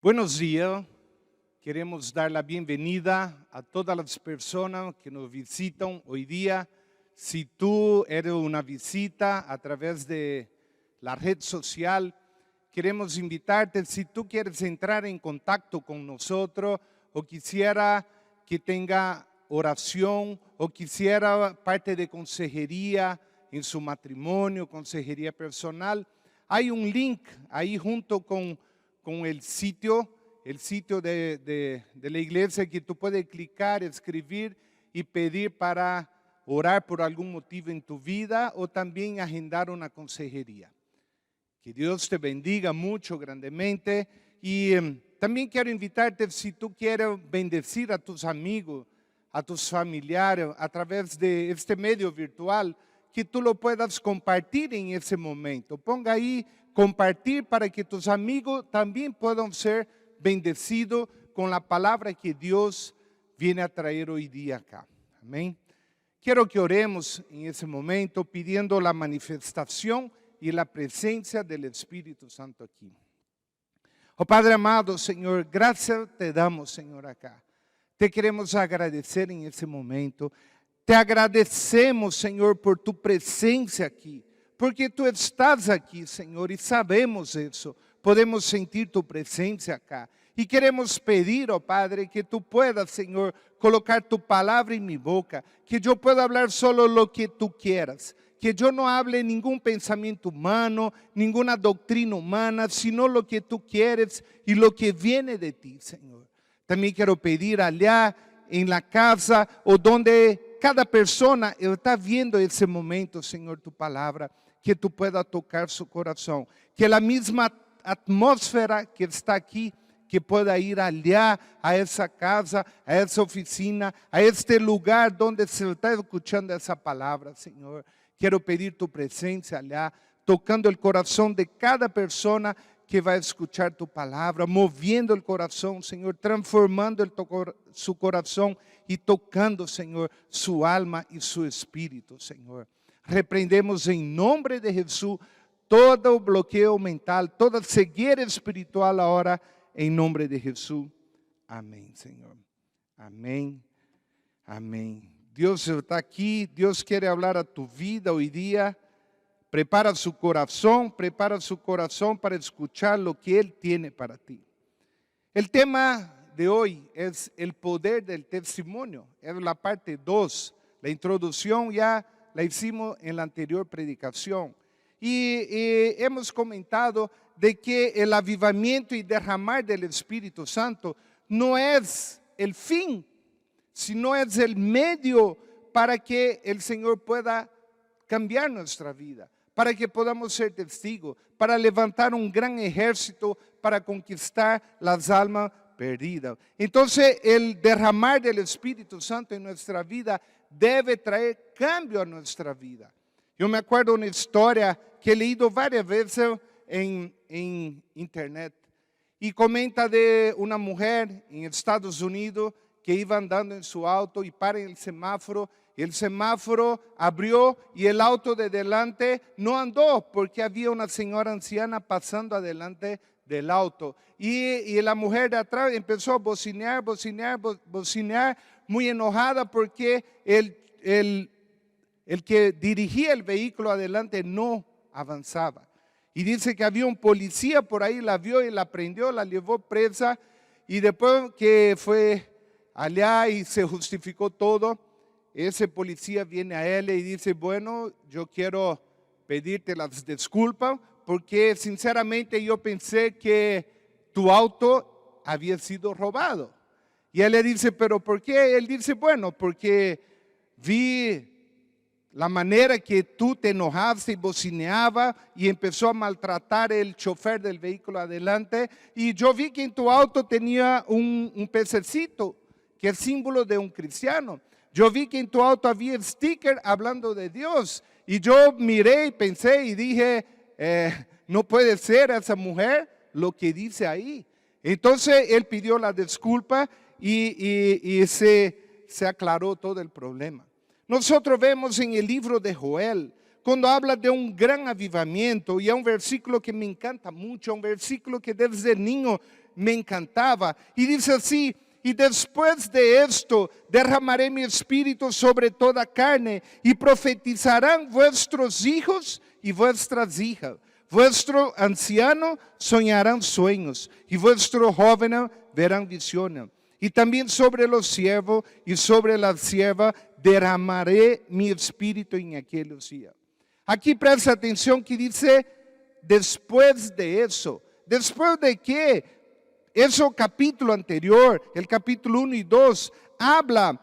Buenos días, queremos dar la bienvenida a todas las personas que nos visitan hoy día. Si tú eres una visita a través de la red social, queremos invitarte, si tú quieres entrar en contacto con nosotros o quisiera que tenga oración o quisiera parte de consejería en su matrimonio, consejería personal, hay un link ahí junto con el sitio de la iglesia que tú puedes clicar, escribir y pedir para orar por algún motivo en tu vida o también agendar una consejería. Que Dios te bendiga mucho, grandemente. Y también quiero invitarte, si tú quieres bendecir a tus amigos, a tus familiares a través de este medio virtual, que tú lo puedas compartir en ese momento. Ponga ahí compartir para que tus amigos también puedan ser bendecidos con la palabra que Dios viene a traer hoy día acá. Amén. Quiero que oremos en ese momento pidiendo la manifestación y la presencia del Espíritu Santo aquí. Oh Padre amado, Señor, gracias te damos, Señor, acá. Te queremos agradecer en ese momento. Te agradecemos, Señor, por tu presencia aquí, porque tú estás aquí, Señor, y sabemos eso. Podemos sentir tu presencia acá. Y queremos pedir, oh Padre, que tú puedas, Señor, colocar tu palabra en mi boca, que yo pueda hablar solo lo que tú quieras, que yo no hable ningún pensamiento humano, ninguna doctrina humana, sino lo que tú quieres y lo que viene de ti, Señor. También quiero pedir allá en la casa o donde cada persona está viendo ese momento, Señor, tu palabra, que tú puedas tocar su corazón, que la misma atmósfera que está aquí, que pueda ir allá, a esa casa, a esa oficina, a este lugar donde se está escuchando esa palabra, Señor. Quiero pedir tu presencia allá, tocando el corazón de cada persona que va a escuchar tu palabra, moviendo el corazón, Señor, transformando su corazón y tocando, Señor, su alma y su espíritu, Señor. Reprendemos en nombre de Jesús todo bloqueo mental, toda ceguera espiritual ahora, en nombre de Jesús. Amén, Señor. Amén. Amén. Dios está aquí, Dios quiere hablar a tu vida hoy día. Prepara su corazón para escuchar lo que Él tiene para ti. El tema de hoy es el poder del testimonio. Es la parte 2. La introducción ya la hicimos en la anterior predicación. Y hemos comentado de que el avivamiento y derramar del Espíritu Santo no es el fin, sino es el medio para que el Señor pueda cambiar nuestra vida, para que podamos ser testigos, para levantar un gran ejército, para conquistar las almas perdidas. Entonces, el derramar del Espíritu Santo en nuestra vida debe traer cambio a nuestra vida. Yo me acuerdo una historia que he leído varias veces en internet y comenta de una mujer en Estados Unidos que iba andando en su auto y para en el semáforo abrió y el auto de delante no andó porque había una señora anciana pasando adelante del auto. Y la mujer de atrás empezó a bocinear, muy enojada porque el que dirigía el vehículo adelante no avanzaba. Y dice que había un policía por ahí, la vio y la prendió, la llevó presa. Y después que fue allá y se justificó todo, ese policía viene a él y dice, bueno, yo quiero pedirte las disculpas porque sinceramente yo pensé que tu auto había sido robado. Y él le dice, ¿pero por qué? Él dice, bueno, porque vi la manera que tú te enojaste y bocineaba y empezó a maltratar el chofer del vehículo adelante. Y yo vi que en tu auto tenía un pececito, que es símbolo de un cristiano. Yo vi que en tu auto había sticker hablando de Dios. Y yo miré y pensé y dije, no puede ser esa mujer lo que dice ahí. Entonces él pidió la disculpa y se aclaró todo el problema. Nosotros vemos en el libro de Joel, cuando habla de un gran avivamiento, y es un versículo que me encanta mucho, un versículo que desde niño me encantaba. Y dice así: y después de esto derramaré mi espíritu sobre toda carne, y profetizarán vuestros hijos y vuestras hijas. Vuestro anciano soñarán sueños, y vuestro joven verán visiones. Y también sobre los siervos y sobre la sierva derramaré mi espíritu en aquellos días. Aquí presta atención que dice después de eso. ¿Después de qué? Eso capítulo anterior, el capítulo 1 y 2, habla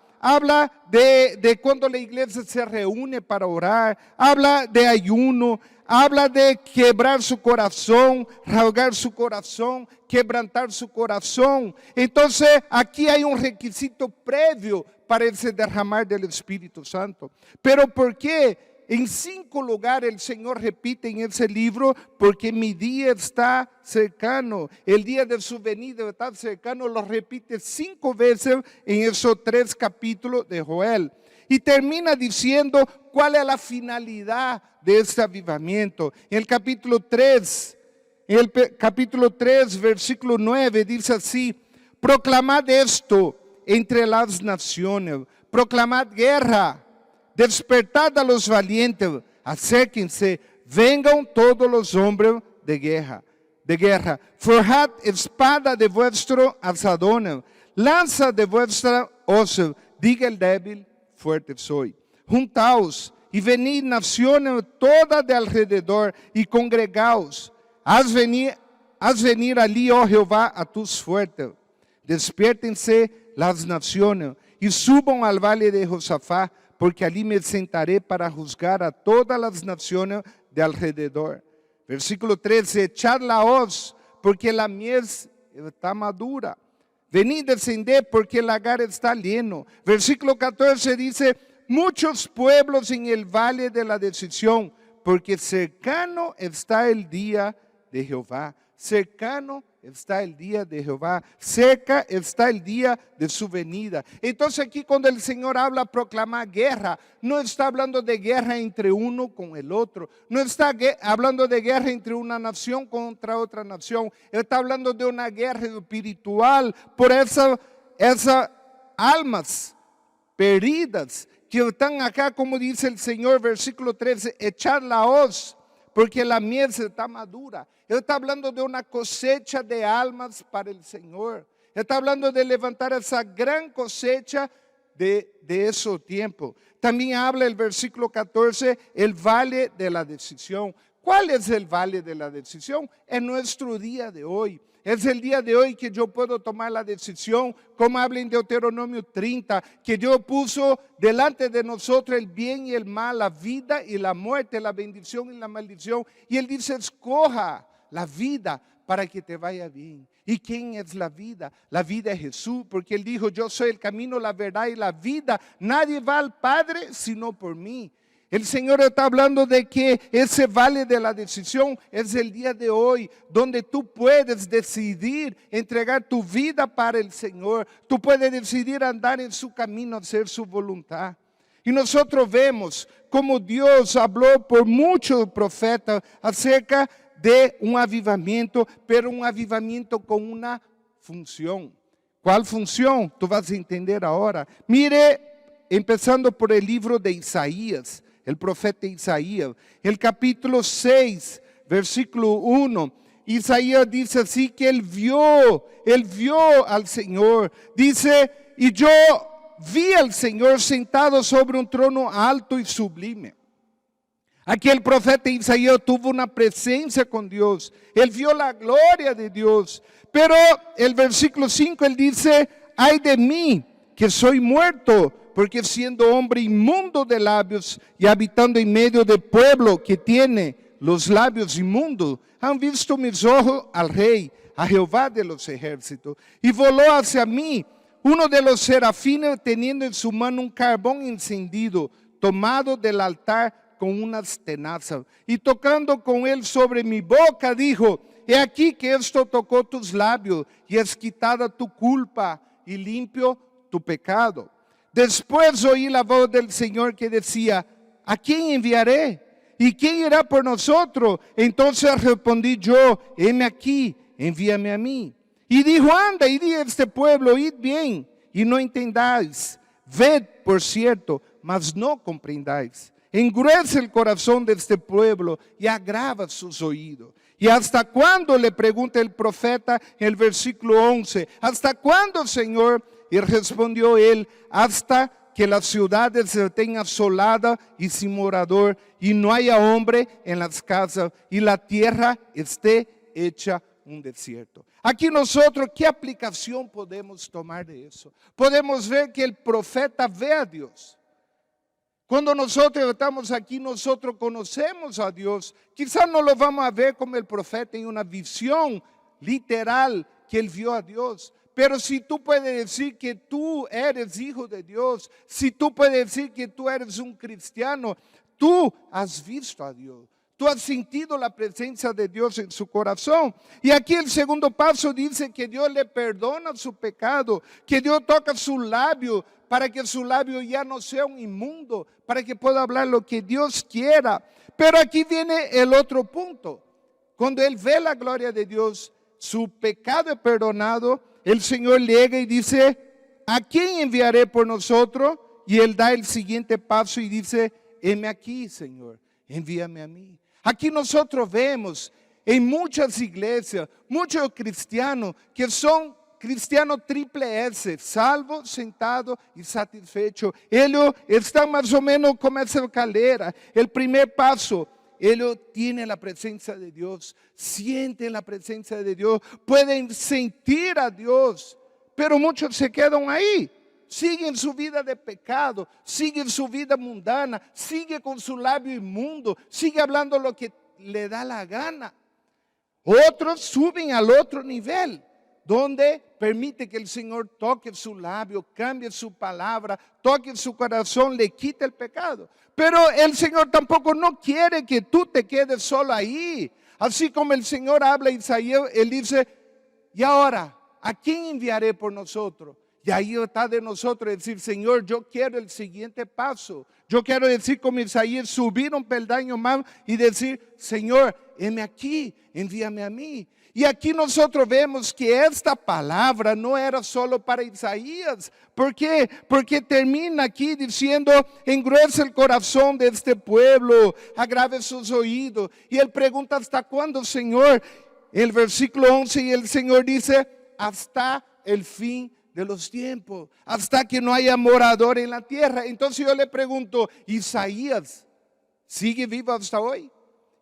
de cuando la iglesia se reúne para orar, habla de ayuno, habla de quebrar su corazón, rasgar su corazón, quebrantar su corazón. Entonces aquí hay un requisito previo para ese derramar del Espíritu Santo. ¿Pero por qué? En 5 lugares el Señor repite en ese libro: porque mi día está cercano, el día de su venida está cercano. Lo repite 5 veces en esos 3 capítulos de Joel. Y termina diciendo cuál es la finalidad de este avivamiento. En el capítulo 3, versículo 9, dice así: proclamad esto entre las naciones, proclamad guerra, despertad a los valientes, acérquense, vengan todos los hombres de guerra, forjad espada de vuestro asadón, lanza de vuestra hoz, diga el débil, fuerte soy. Juntaos y venid naciones todas de alrededor y congregaos. Haz venir allí, oh Jehová, a tus fuertes. Despiértense las naciones y suban al valle de Josafat, porque allí me sentaré para juzgar a todas las naciones de alrededor. Versículo 13, echad la hoz, porque la mies está madura. Venid, descended, porque el lagar está lleno. Versículo 14 dice: muchos pueblos en el valle de la decisión, porque cercano está el día de Jehová. Cercano está el día de Jehová, cerca está el día de su venida. Entonces aquí cuando el Señor habla proclamar guerra, no está hablando de guerra entre uno con el otro, no está hablando de guerra entre una nación contra otra nación. Él está hablando de una guerra espiritual por esas almas perdidas que están acá, como dice el Señor, versículo 13, echar la hoz, porque la mies está madura. Él está hablando de una cosecha de almas para el Señor. Él está hablando de levantar esa gran cosecha de ese tiempo. También habla el versículo 14, el valle de la decisión. ¿Cuál es el valle de la decisión? En nuestro día de hoy. Es el día de hoy que yo puedo tomar la decisión, como habla en Deuteronomio 30, que Dios puso delante de nosotros el bien y el mal, la vida y la muerte, la bendición y la maldición. Y Él dice: escoja la vida para que te vaya bien. ¿Y quién es la vida? La vida es Jesús, porque Él dijo: yo soy el camino, la verdad y la vida. Nadie va al Padre sino por mí. El Señor está hablando de que ese valle de la decisión es el día de hoy, donde tú puedes decidir entregar tu vida para el Señor. Tú puedes decidir andar en su camino, hacer su voluntad. Y nosotros vemos cómo Dios habló por muchos profetas acerca de un avivamiento, pero un avivamiento con una función. ¿Cuál función? Tú vas a entender ahora. Mire, empezando por el libro de Isaías, el profeta Isaías, el capítulo 6, versículo 1. Isaías dice así que él vio al Señor. Dice: y yo vi al Señor sentado sobre un trono alto y sublime. Aquí el profeta Isaías tuvo una presencia con Dios. Él vio la gloria de Dios. Pero el versículo 5 él dice: ay de mí, que soy muerto, porque siendo hombre inmundo de labios y habitando en medio de pueblo que tiene los labios inmundos, han visto mis ojos al Rey, a Jehová de los ejércitos. Y voló hacia mí uno de los serafines, teniendo en su mano un carbón encendido, tomado del altar con unas tenazas. Y tocando con él sobre mi boca, dijo: he aquí que esto tocó tus labios, y es quitada tu culpa y limpio tu pecado. Después oí la voz del Señor que decía: ¿a quién enviaré? ¿Y quién irá por nosotros? Entonces respondí yo: heme aquí, envíame a mí. Y dijo, anda y di a este pueblo, id bien y no entendáis. Ved, por cierto, mas no comprendáis. Engruece el corazón de este pueblo y agrava sus oídos. ¿Y hasta cuándo? Le pregunta el profeta en el versículo 11. ¿Hasta cuándo, Señor? Y respondió él, hasta que las ciudades estén asoladas y sin morador, y no haya hombre en las casas, y la tierra esté hecha un desierto. Aquí nosotros, ¿qué aplicación podemos tomar de eso? Podemos ver que el profeta ve a Dios. Cuando nosotros estamos aquí, nosotros conocemos a Dios. Quizás no lo vamos a ver como el profeta en una visión literal que él vio a Dios. Pero si tú puedes decir que tú eres hijo de Dios, si tú puedes decir que tú eres un cristiano, tú has visto a Dios. Tú has sentido la presencia de Dios en su corazón. Y aquí el segundo paso dice que Dios le perdona su pecado, que Dios toca su labio para que su labio ya no sea un inmundo, para que pueda hablar lo que Dios quiera. Pero aquí viene el otro punto. Cuando él ve la gloria de Dios, su pecado es perdonado, el Señor llega y dice, ¿a quién enviaré por nosotros? Y él da el siguiente paso y dice, heme aquí, Señor, envíame a mí. Aquí nosotros vemos en muchas iglesias, muchos cristianos que son cristianos triple S, salvos, sentados y satisfechos. Ellos están más o menos como esa escalera. El primer paso, ellos tienen la presencia de Dios, sienten la presencia de Dios, pueden sentir a Dios, pero muchos se quedan ahí. Siguen su vida de pecado, siguen su vida mundana, sigue con su labio inmundo, sigue hablando lo que le da la gana. Otros suben al otro nivel, donde permite que el Señor toque su labio, cambie su palabra, toque su corazón, le quite el pecado. Pero el Señor tampoco no quiere que tú te quedes solo ahí. Así como el Señor habla a Isaías, Él dice, y ahora, ¿a quién enviaré por nosotros? Y ahí está de nosotros decir, Señor, yo quiero el siguiente paso. Yo quiero decir como Isaías, subir un peldaño más y decir, Señor, heme aquí, envíame a mí. Y aquí nosotros vemos que esta palabra no era solo para Isaías. ¿Por qué? Porque termina aquí diciendo, engruece el corazón de este pueblo, agrave sus oídos. Y él pregunta, ¿hasta cuándo, Señor? El versículo 11 y el Señor dice, hasta el fin de los tiempos, hasta que no haya morador en la tierra. Entonces yo le pregunto, ¿Isaías sigue vivo hasta hoy?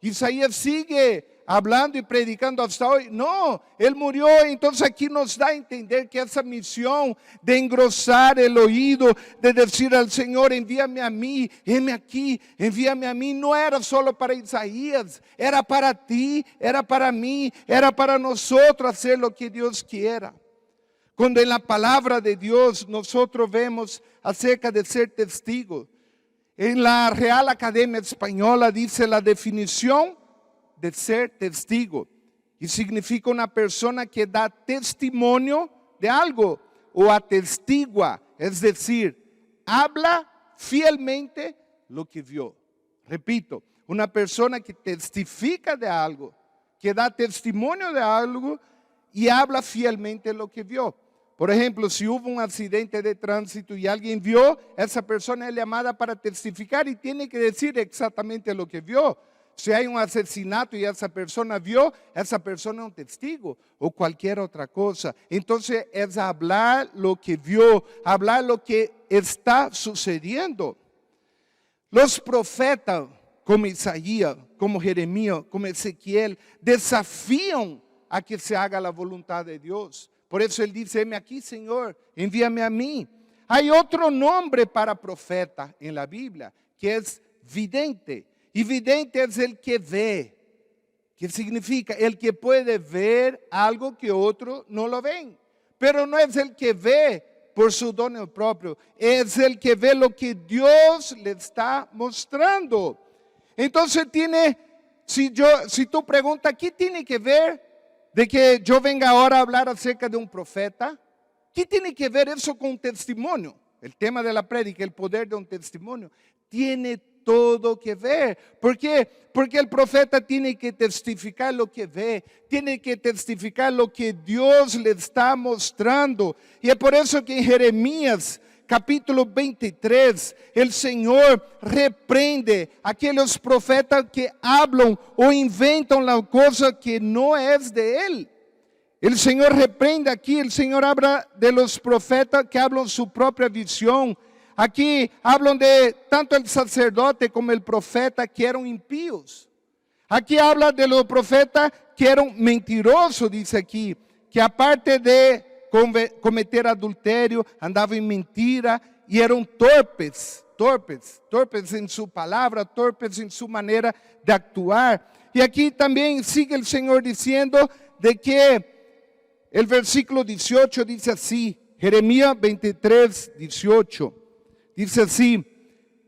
¿Isaías sigue hablando y predicando hasta hoy? No, él murió. Entonces aquí nos da a entender que esa misión de engrosar el oído, de decir al Señor, envíame a mí, heme aquí, envíame a mí, no era solo para Isaías, era para ti, era para mí, era para nosotros hacer lo que Dios quiera. Cuando en la palabra de Dios nosotros vemos acerca de ser testigo, en la Real Academia Española dice la definición de ser testigo, y significa una persona que da testimonio de algo o atestigua, es decir, habla fielmente lo que vio. Repito, una persona que testifica de algo, que da testimonio de algo y habla fielmente lo que vio. Por ejemplo, si hubo un accidente de tránsito y alguien vio, esa persona es llamada para testificar y tiene que decir exactamente lo que vio. Si hay un asesinato y esa persona vio, esa persona es un testigo o cualquier otra cosa. Entonces es hablar lo que vio, hablar lo que está sucediendo. Los profetas como Isaías, como Jeremías, como Ezequiel, desafían a que se haga la voluntad de Dios. Por eso él dice, heme aquí, Señor, envíame a mí. Hay otro nombre para profeta en la Biblia, que es vidente. Y vidente es el que ve. ¿Qué significa? El que puede ver algo que otros no lo ven. Pero no es el que ve por su dominio propio, es el que ve lo que Dios le está mostrando. Entonces si tú preguntas, ¿qué tiene que ver de que yo venga ahora a hablar acerca de un profeta? ¿Qué tiene que ver eso con un testimonio? El tema de la prédica, el poder de un testimonio, tiene todo que ver. ¿Por qué? Porque el profeta tiene que testificar lo que ve, tiene que testificar lo que Dios le está mostrando. Y es por eso que en Jeremías capítulo 23, el Señor reprende a aquellos profetas que hablan o inventan la cosa que no es de Él. El Señor reprende aquí, el Señor habla de los profetas que hablan su propia visión. Aquí hablan de tanto el sacerdote como el profeta que eran impíos. Aquí habla de los profetas que eran mentirosos, dice aquí, que aparte de cometer adulterio, andavam em mentira e eram torpes em sua palavra, torpes em sua maneira de actuar. E aqui também sigue o Senhor dizendo de que o versículo 18 diz assim, Jeremias 23, 18, diz assim,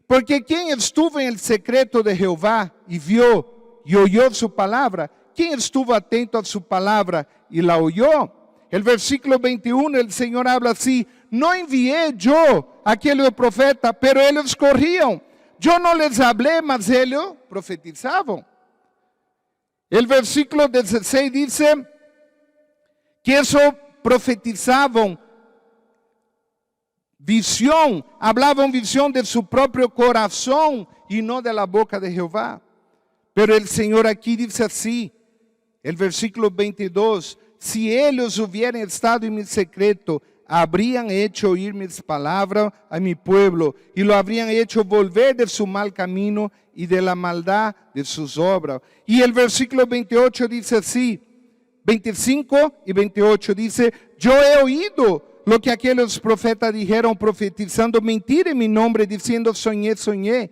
porque quem estuvo em el secreto de Jeová e viu e oyó sua palavra, quem estuvo atento a sua palavra e la oyó. El versículo 21, el Señor habla así, no envié yo a aquellos profetas, pero ellos corrían. Yo no les hablé, mas ellos profetizaban. El versículo 16 dice que eso profetizaban visión, hablaban visión de su propio corazón y no de la boca de Jehová. Pero el Señor aquí dice así, el versículo 22, si ellos hubieran estado en mi secreto, habrían hecho oír mis palabras a mi pueblo y lo habrían hecho volver de su mal camino y de la maldad de sus obras. Y el versículo 28 dice así, 25 y 28 dice, yo he oído lo que aquellos profetas dijeron profetizando mentira en mi nombre, diciendo soñé, soñé.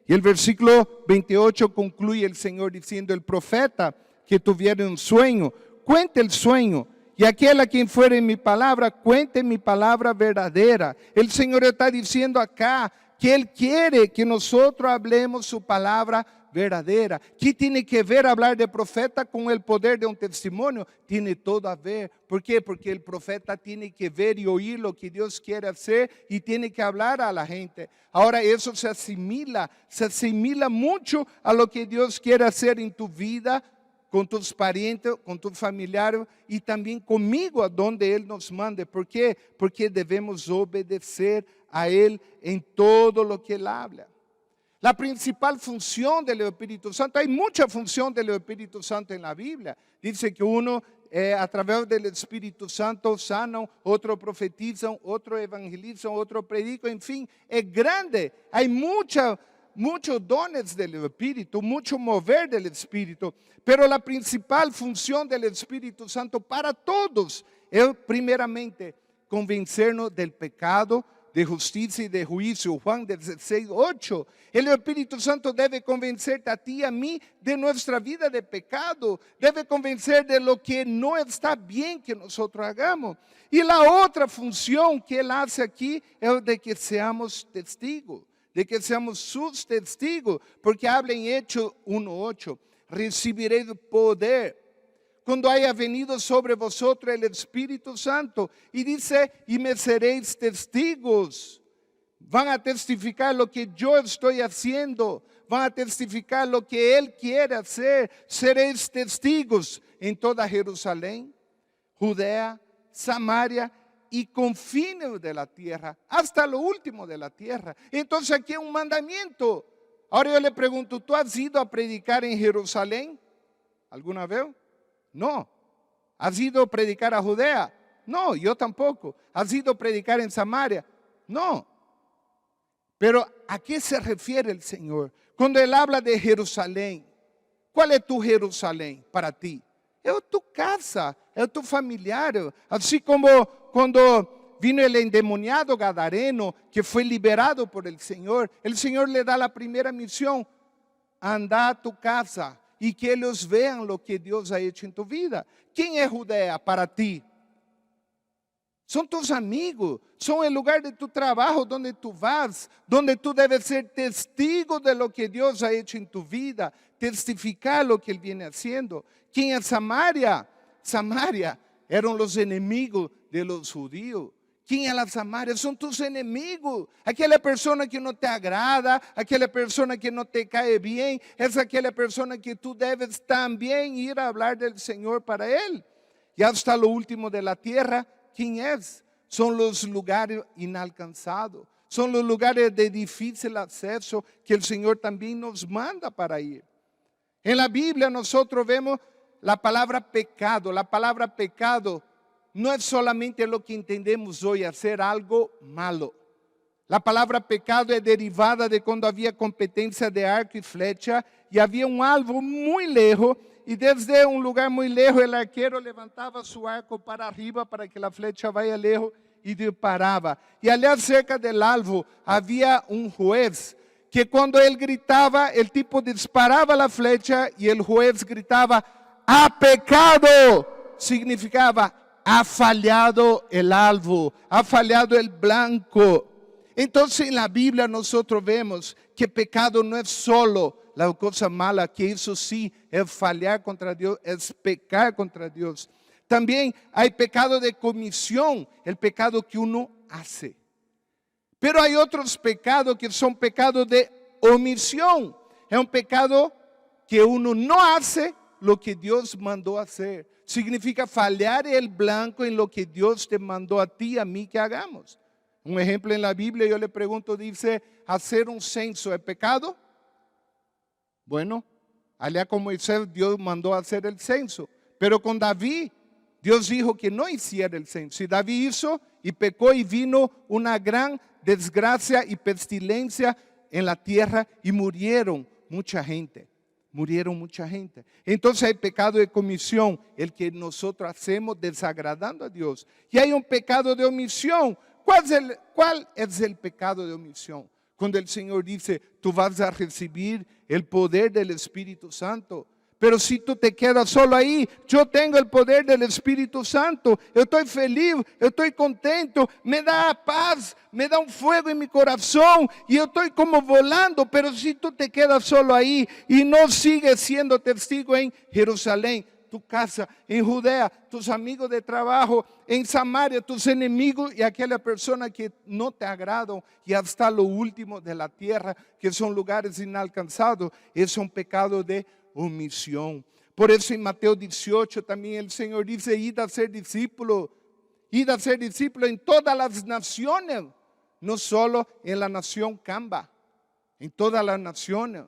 Y el versículo 28 concluye el Señor diciendo, el profeta que tuviera un sueño, cuente el sueño, y aquel a quien fuere mi palabra, cuente mi palabra verdadera. El Señor está diciendo acá que Él quiere que nosotros hablemos su palabra verdadera. ¿Qué tiene que ver hablar de profeta con el poder de un testimonio? Tiene todo a ver. ¿Por qué? Porque el profeta tiene que ver y oír lo que Dios quiere hacer y tiene que hablar a la gente. Ahora eso se asimila mucho a lo que Dios quiere hacer en tu vida, con tus parientes, con tus familiares y también conmigo a donde Él nos mande. ¿Por qué? Porque debemos obedecer a Él en todo lo que Él habla. La principal función del Espíritu Santo, hay mucha función del Espíritu Santo en la Biblia. Dice que uno a través del Espíritu Santo sanan, otro profetizan, otro evangelizan, otro predican, en fin, es grande. Hay muchos dones del Espíritu, mucho mover del Espíritu, pero la principal función del Espíritu Santo para todos es primeramente convencernos del pecado, de justicia y de juicio. Juan 16, 8. El Espíritu Santo debe convencerte a ti y a mí de nuestra vida de pecado, debe convencer de lo que no está bien que nosotros hagamos. Y la otra función que Él hace aquí es de que seamos testigos, de que seamos sus testigos, porque habla en Hechos 1:8, recibiréis poder cuando haya venido sobre vosotros el Espíritu Santo, y dice, y me seréis testigos. Van a testificar lo que yo estoy haciendo, van a testificar lo que Él quiere hacer. Seréis testigos en toda Jerusalén, Judea, Samaria y confines de la tierra, hasta lo último de la tierra. Entonces aquí hay un mandamiento. Ahora yo le pregunto, ¿tú has ido a predicar en Jerusalén alguna vez? No. ¿Has ido a predicar a Judea? No, yo tampoco. ¿Has ido a predicar en Samaria? No. Pero ¿a qué se refiere el Señor? Cuando Él habla de Jerusalén, ¿cuál es tu Jerusalén para ti? Es tu casa, es tu familiar. Así como cuando vino el endemoniado gadareno que fue liberado por el Señor le da la primera misión: anda a tu casa y que ellos vean lo que Dios ha hecho en tu vida. ¿Quién es Judea para ti? Son tus amigos, son el lugar de tu trabajo donde tú vas, donde tú debes ser testigo de lo que Dios ha hecho en tu vida, testificar lo que Él viene haciendo. ¿Quién es Samaria? Samaria eran los enemigos de los judíos. Quem é Samaria? São tus inimigos. Aquela pessoa que não te agrada, aquela pessoa que não te cai bem, é aquela pessoa que tu deves também ir a falar do Senhor para ele. E hasta lo último de la tierra, quem é? São os lugares inalcançados. São os lugares de difícil acesso que o Senhor também nos manda para ir. En la Biblia nosotros vemos la palabra pecado. La palabra pecado no es solamente lo que entendemos hoy, hacer algo malo. La palabra pecado es derivada de cuando había competencia de arco y flecha y había un alvo muy lejos y desde un lugar muy lejos el arquero levantaba su arco para arriba para que la flecha vaya lejos y disparaba. Y allá cerca del alvo había un juez que cuando él gritaba, el tipo disparaba la flecha y el juez gritaba, ¡ha pecado! Significaba, ha fallado el alvo, ha fallado el blanco. Entonces en la Biblia nosotros vemos que pecado no es solo la cosa mala, que eso sí es fallar contra Dios, es pecar contra Dios. También hay pecado de comisión, el pecado que uno hace. Pero hay otros pecados que son pecados de omisión. Es un pecado que uno no hace lo que Dios mandó hacer. Significa fallar el blanco en lo que Dios te mandó a ti y a mí que hagamos. Un ejemplo en la Biblia, yo le pregunto, dice, hacer un censo, ¿es pecado? Bueno, allá con Moisés Dios mandó a hacer el censo. Pero con David, Dios dijo que no hiciera el censo. Y David hizo y pecó y vino una gran desgracia y pestilencia en la tierra y murieron mucha gente. Murieron mucha gente. Entonces hay pecado de comisión, el que nosotros hacemos desagradando a Dios. Y hay un pecado de omisión. ¿Cuál es el pecado de omisión? Cuando el Señor dice, tú vas a recibir el poder del Espíritu Santo. Pero si tú te quedas solo ahí, yo tengo el poder del Espíritu Santo, yo estoy feliz, yo estoy contento, me da paz, me da un fuego en mi corazón y yo estoy como volando. Pero si tú te quedas solo ahí y no sigues siendo testigo en Jerusalén, tu casa, en Judea, tus amigos de trabajo, en Samaria, tus enemigos y aquella persona que no te agrada y hasta lo último de la tierra, que son lugares inalcanzados, es un pecado de omisión. Por eso en Mateo 18 también el Señor dice, id a ser discípulos en todas las naciones, no solo en la nación Camba, en todas las naciones.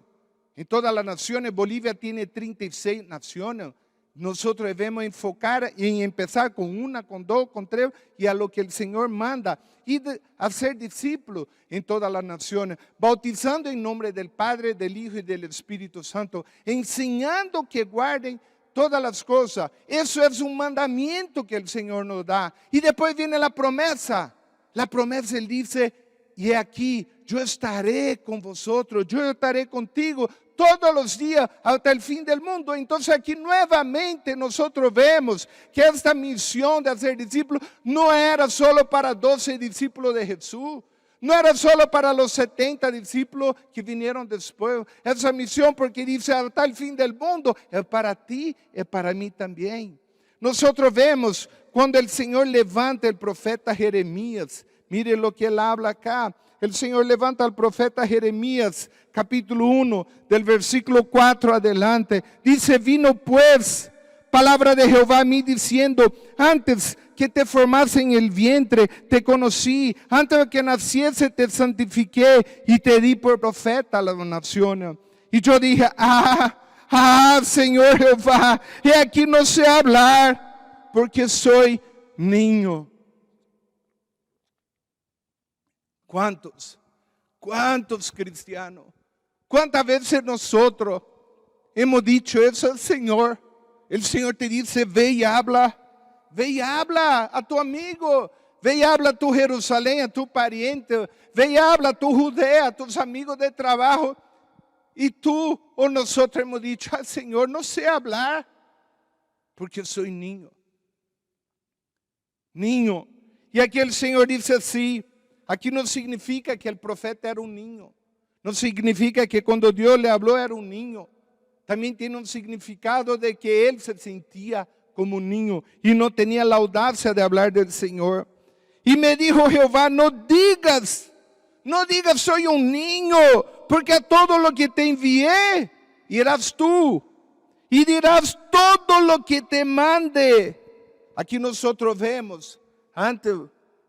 En todas las naciones, Bolivia tiene 36 naciones. Nosotros debemos enfocar en empezar con una, con dos, con tres y a lo que el Señor manda. Y a ser discípulos en todas las naciones, bautizando en nombre del Padre, del Hijo y del Espíritu Santo, enseñando que guarden todas las cosas. Eso es un mandamiento que el Señor nos da. Y después viene la promesa. La promesa, Él dice, y aquí yo estaré con vosotros, yo estaré contigo todos los días hasta el fin del mundo. Entonces aquí nuevamente nosotros vemos que esta misión de hacer discípulos no era solo para 12 discípulos de Jesús. No era solo para los 70 discípulos que vinieron después. Esa misión, porque dice hasta el fin del mundo, es para ti, es para mí también. Nosotros vemos cuando el Señor levanta el profeta Jeremías. Mire lo que él habla acá. El Señor levanta al profeta Jeremías, capítulo 1, del versículo 4 adelante. Dice, vino pues palabra de Jehová a mí diciendo, antes que te formase en el vientre, te conocí, antes de que naciese te santifiqué y te di por profeta a las naciones. Y yo dije, Señor Jehová, he aquí no sé hablar, porque soy niño. ¿Cuántos cristianos? ¿Cuántas veces nosotros hemos dicho eso al Señor? El Señor te dice, ve y habla a tu amigo, ve y habla a tu Jerusalén, a tu pariente, ve y habla a tu Judea, a tus amigos de trabajo. Y tú o nosotros hemos dicho al Señor, no sé hablar, porque soy niño. Niño. Y aquí el Señor dice así. Aquí no significa que el profeta era un niño. No significa que cuando Dios le habló era un niño. También tiene un significado de que él se sentía como un niño y no tenía la audacia de hablar del Señor. Y me dijo Jehová, no digas soy un niño, porque a todo lo que te envié irás tú y dirás todo lo que te mande. Aquí nosotros vemos, antes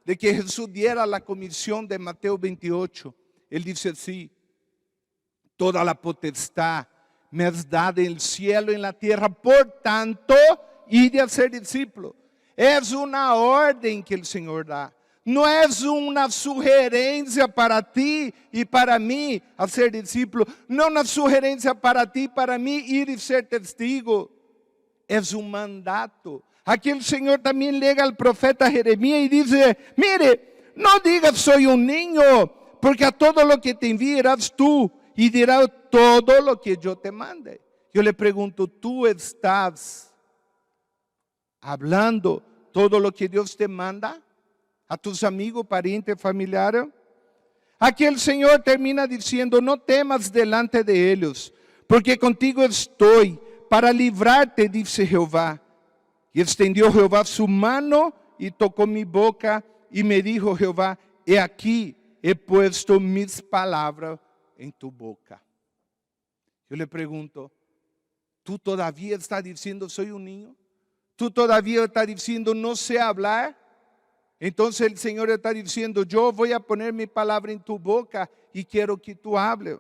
de que Jesús diera la comisión de Mateo 28, Él dice así: toda la potestad me has dado en el cielo y en la tierra, por tanto, id a ser discípulo. Es una orden que el Señor da. No es una sugerencia para ti y para mí a ser discípulo. No una sugerencia para ti y para mí ir y ser testigo. Es un mandato. Aquí el Señor también llega al profeta Jeremías y dice: mire, no digas soy un niño, porque a todo lo que te enviarás tú y dirás todo lo que yo te mande. Yo le pregunto, ¿tú estás hablando todo lo que Dios te manda a tus amigos, parientes, familiares? Aquí el Señor termina diciendo: no temas delante de ellos, porque contigo estoy para librarte, dice Jehová. Y extendió Jehová su mano y tocó mi boca, y me dijo Jehová: he aquí, he puesto mis palabras en tu boca. Yo le pregunto, ¿tú todavía estás diciendo soy un niño? ¿Tú todavía estás diciendo no sé hablar? Entonces el Señor está diciendo: yo voy a poner mi palabra en tu boca y quiero que tú hables.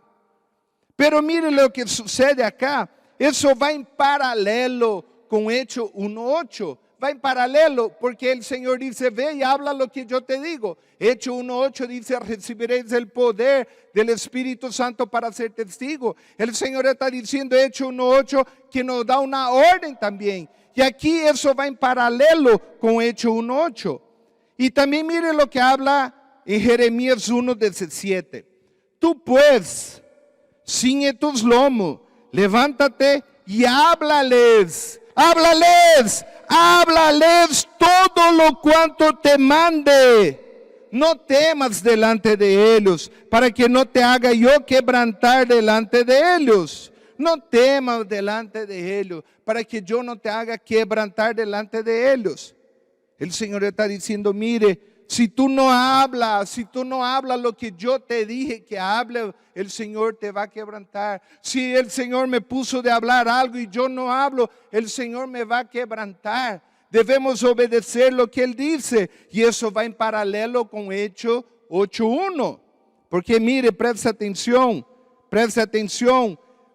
Pero mire lo que sucede acá. Eso va en paralelo con Hechos 1:8. Va en paralelo porque el Señor dice: ve y habla lo que yo te digo. Hechos 1:8 dice: recibiréis el poder del Espíritu Santo para ser testigo. El Señor está diciendo, Hechos 1:8, que nos da una orden también. Y aquí eso va en paralelo con Hechos 1:8. Y también mire lo que habla en Jeremías 1:17. Tú pues, ciñe tus lomos, levántate y háblales todo lo cuanto te mande. No temas delante de ellos, para que no te haga yo quebrantar delante de ellos. No temas delante de ellos, para que yo no te haga quebrantar delante de ellos. El Señor está diciendo: mire, si tú no hablas lo que yo te dije que hable, el Señor te va a quebrantar. Si el Señor me puso de hablar algo y yo no hablo, el Señor me va a quebrantar. Debemos obedecer lo que Él dice. Y eso va en paralelo con Hechos 8:1. Porque mire, presta atención.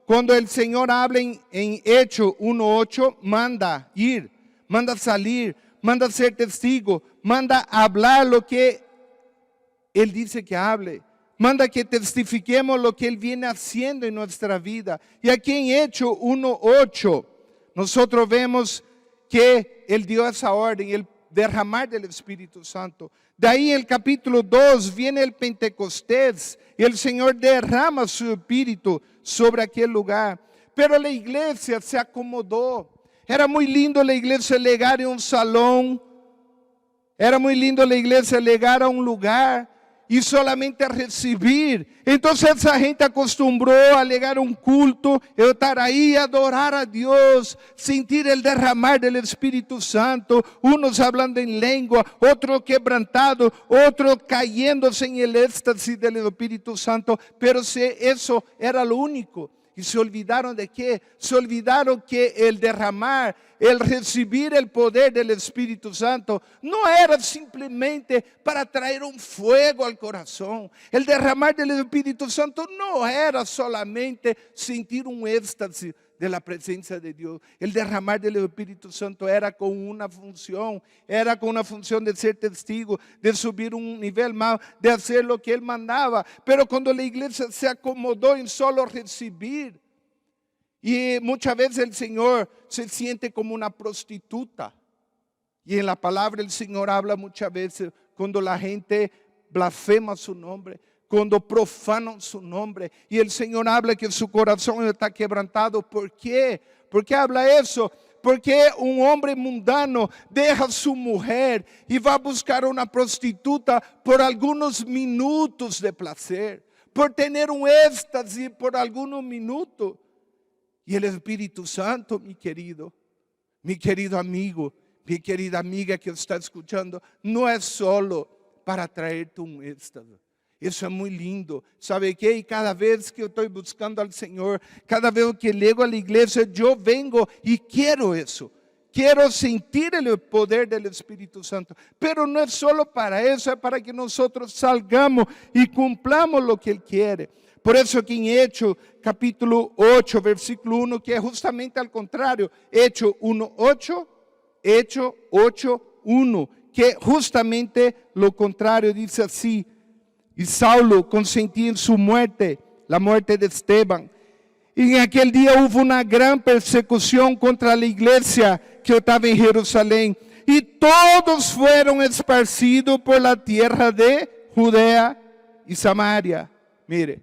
Cuando el Señor habla en Hechos 1:8, manda ir, manda salir, manda ser testigo, manda hablar lo que Él dice que hable. Manda que testifiquemos lo que Él viene haciendo en nuestra vida. Y aquí en Hechos 1:8, nosotros vemos que Él dio esa orden, el derramar del Espíritu Santo. De ahí en el capítulo 2 viene el Pentecostés y el Señor derrama su Espíritu sobre aquel lugar. Pero la iglesia se acomodó. Era muy lindo la iglesia llegar en un salón. Era muy lindo la iglesia llegar a un lugar y solamente recibir. Entonces esa gente acostumbró a llegar a un culto, estar ahí, adorar a Dios, sentir el derramar del Espíritu Santo, unos hablando en lengua, otros quebrantados, otros cayéndose en el éxtasis del Espíritu Santo. Pero eso era lo único. Y se olvidaron de qué? Se olvidaron que el derramar, el recibir el poder del Espíritu Santo no era simplemente para traer un fuego al corazón. El derramar del Espíritu Santo no era solamente sentir un éxtasis de la presencia de Dios. El derramar del Espíritu Santo era con una función de ser testigo, de subir un nivel más, de hacer lo que Él mandaba. Pero cuando la iglesia se acomodó en solo recibir, y muchas veces el Señor se siente como una prostituta. Y en la palabra el Señor habla muchas veces cuando la gente blasfema su nombre, cuando profanan su nombre. Y el Señor habla que su corazón está quebrantado. ¿Por qué? ¿Por qué habla eso? Porque un hombre mundano deja a su mujer y va a buscar una prostituta por algunos minutos de placer, por tener un éxtasis por algunos minutos. Y el Espíritu Santo, mi querido amigo, Mi querida amiga que está escuchando, no es solo para traerte un éxtasis. Eso es muy lindo. ¿Sabe qué? Y cada vez que yo estoy buscando al Señor, cada vez que llego a la iglesia, yo vengo y quiero eso. Quiero sentir el poder del Espíritu Santo. Pero no es solo para eso, es para que nosotros salgamos y cumplamos lo que Él quiere. Por eso que en Hechos capítulo 8, versículo 1, que es justamente al contrario, Hechos 1:8, Hechos 8:1, que justamente lo contrario dice así: y Saulo consentía en su muerte, la muerte de Esteban. Y en aquel día hubo una gran persecución contra la iglesia que estaba en Jerusalén. Y todos fueron esparcidos por la tierra de Judea y Samaria. Mire,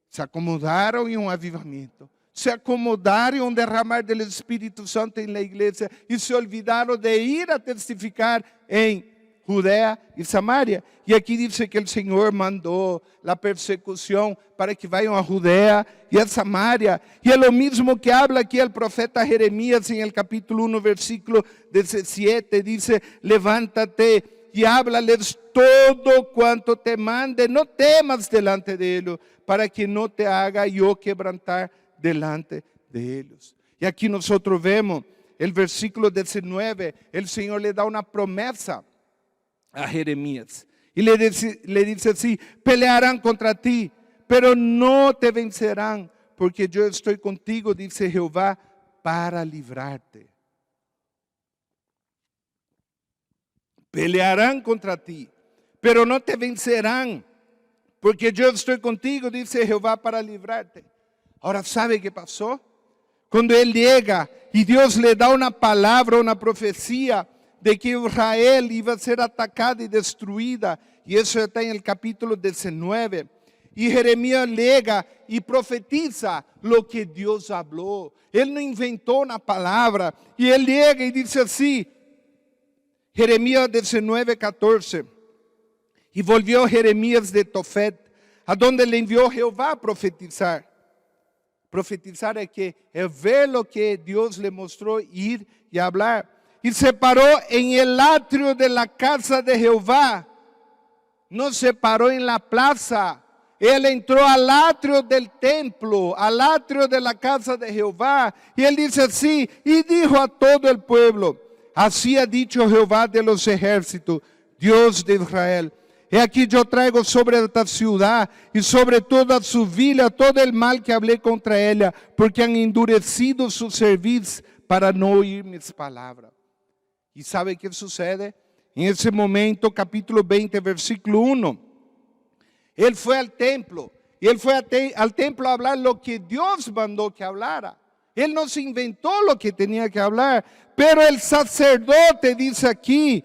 se acomodaron en un avivamiento. Se acomodaron en un derramar del Espíritu Santo en la iglesia. Y se olvidaron de ir a testificar en Judea y Samaria. Y aquí dice que el Señor mandó la persecución para que vayan a Judea y a Samaria. Y es lo mismo que habla aquí el profeta Jeremías en el capítulo 1, versículo 17. Dice: levántate y háblales todo cuanto te mande. No temas delante de ellos, para que no te haga yo quebrantar delante de ellos. Y aquí nosotros vemos el versículo 19. El Señor le da una promesa a Jeremías y le dice así: pelearán contra ti, pero no te vencerán, porque yo estoy contigo, dice Jehová, para librarte. Pelearán contra ti, pero no te vencerán, porque yo estoy contigo, dice Jehová, para librarte. Ahora, ¿sabe qué pasó? Cuando él llega y Dios le da una palabra, una profecía de que Israel iba a ser atacada y destruida, y eso está en el capítulo 19. Y Jeremías llega y profetiza lo que Dios habló. Él no inventó una palabra, y él llega y dice así, Jeremías 19:14. Y volvió Jeremías de Tofet, a donde le envió Jehová a profetizar. Profetizar es ver lo que Dios le mostró, ir y hablar. Y se paró en el atrio de la casa de Jehová. No se paró en la plaza. Él entró al atrio del templo, al atrio de la casa de Jehová. Y él dice así, y dijo a todo el pueblo: así ha dicho Jehová de los ejércitos, Dios de Israel: he aquí yo traigo sobre esta ciudad y sobre toda su vila todo el mal que hablé contra ella, porque han endurecido su cerviz para no oír mis palabras. ¿Y sabe qué sucede? En ese momento, capítulo 20, versículo 1. Él fue al templo. Y él fue al templo a hablar lo que Dios mandó que hablara. Él no se inventó lo que tenía que hablar. Pero el sacerdote, dice aquí,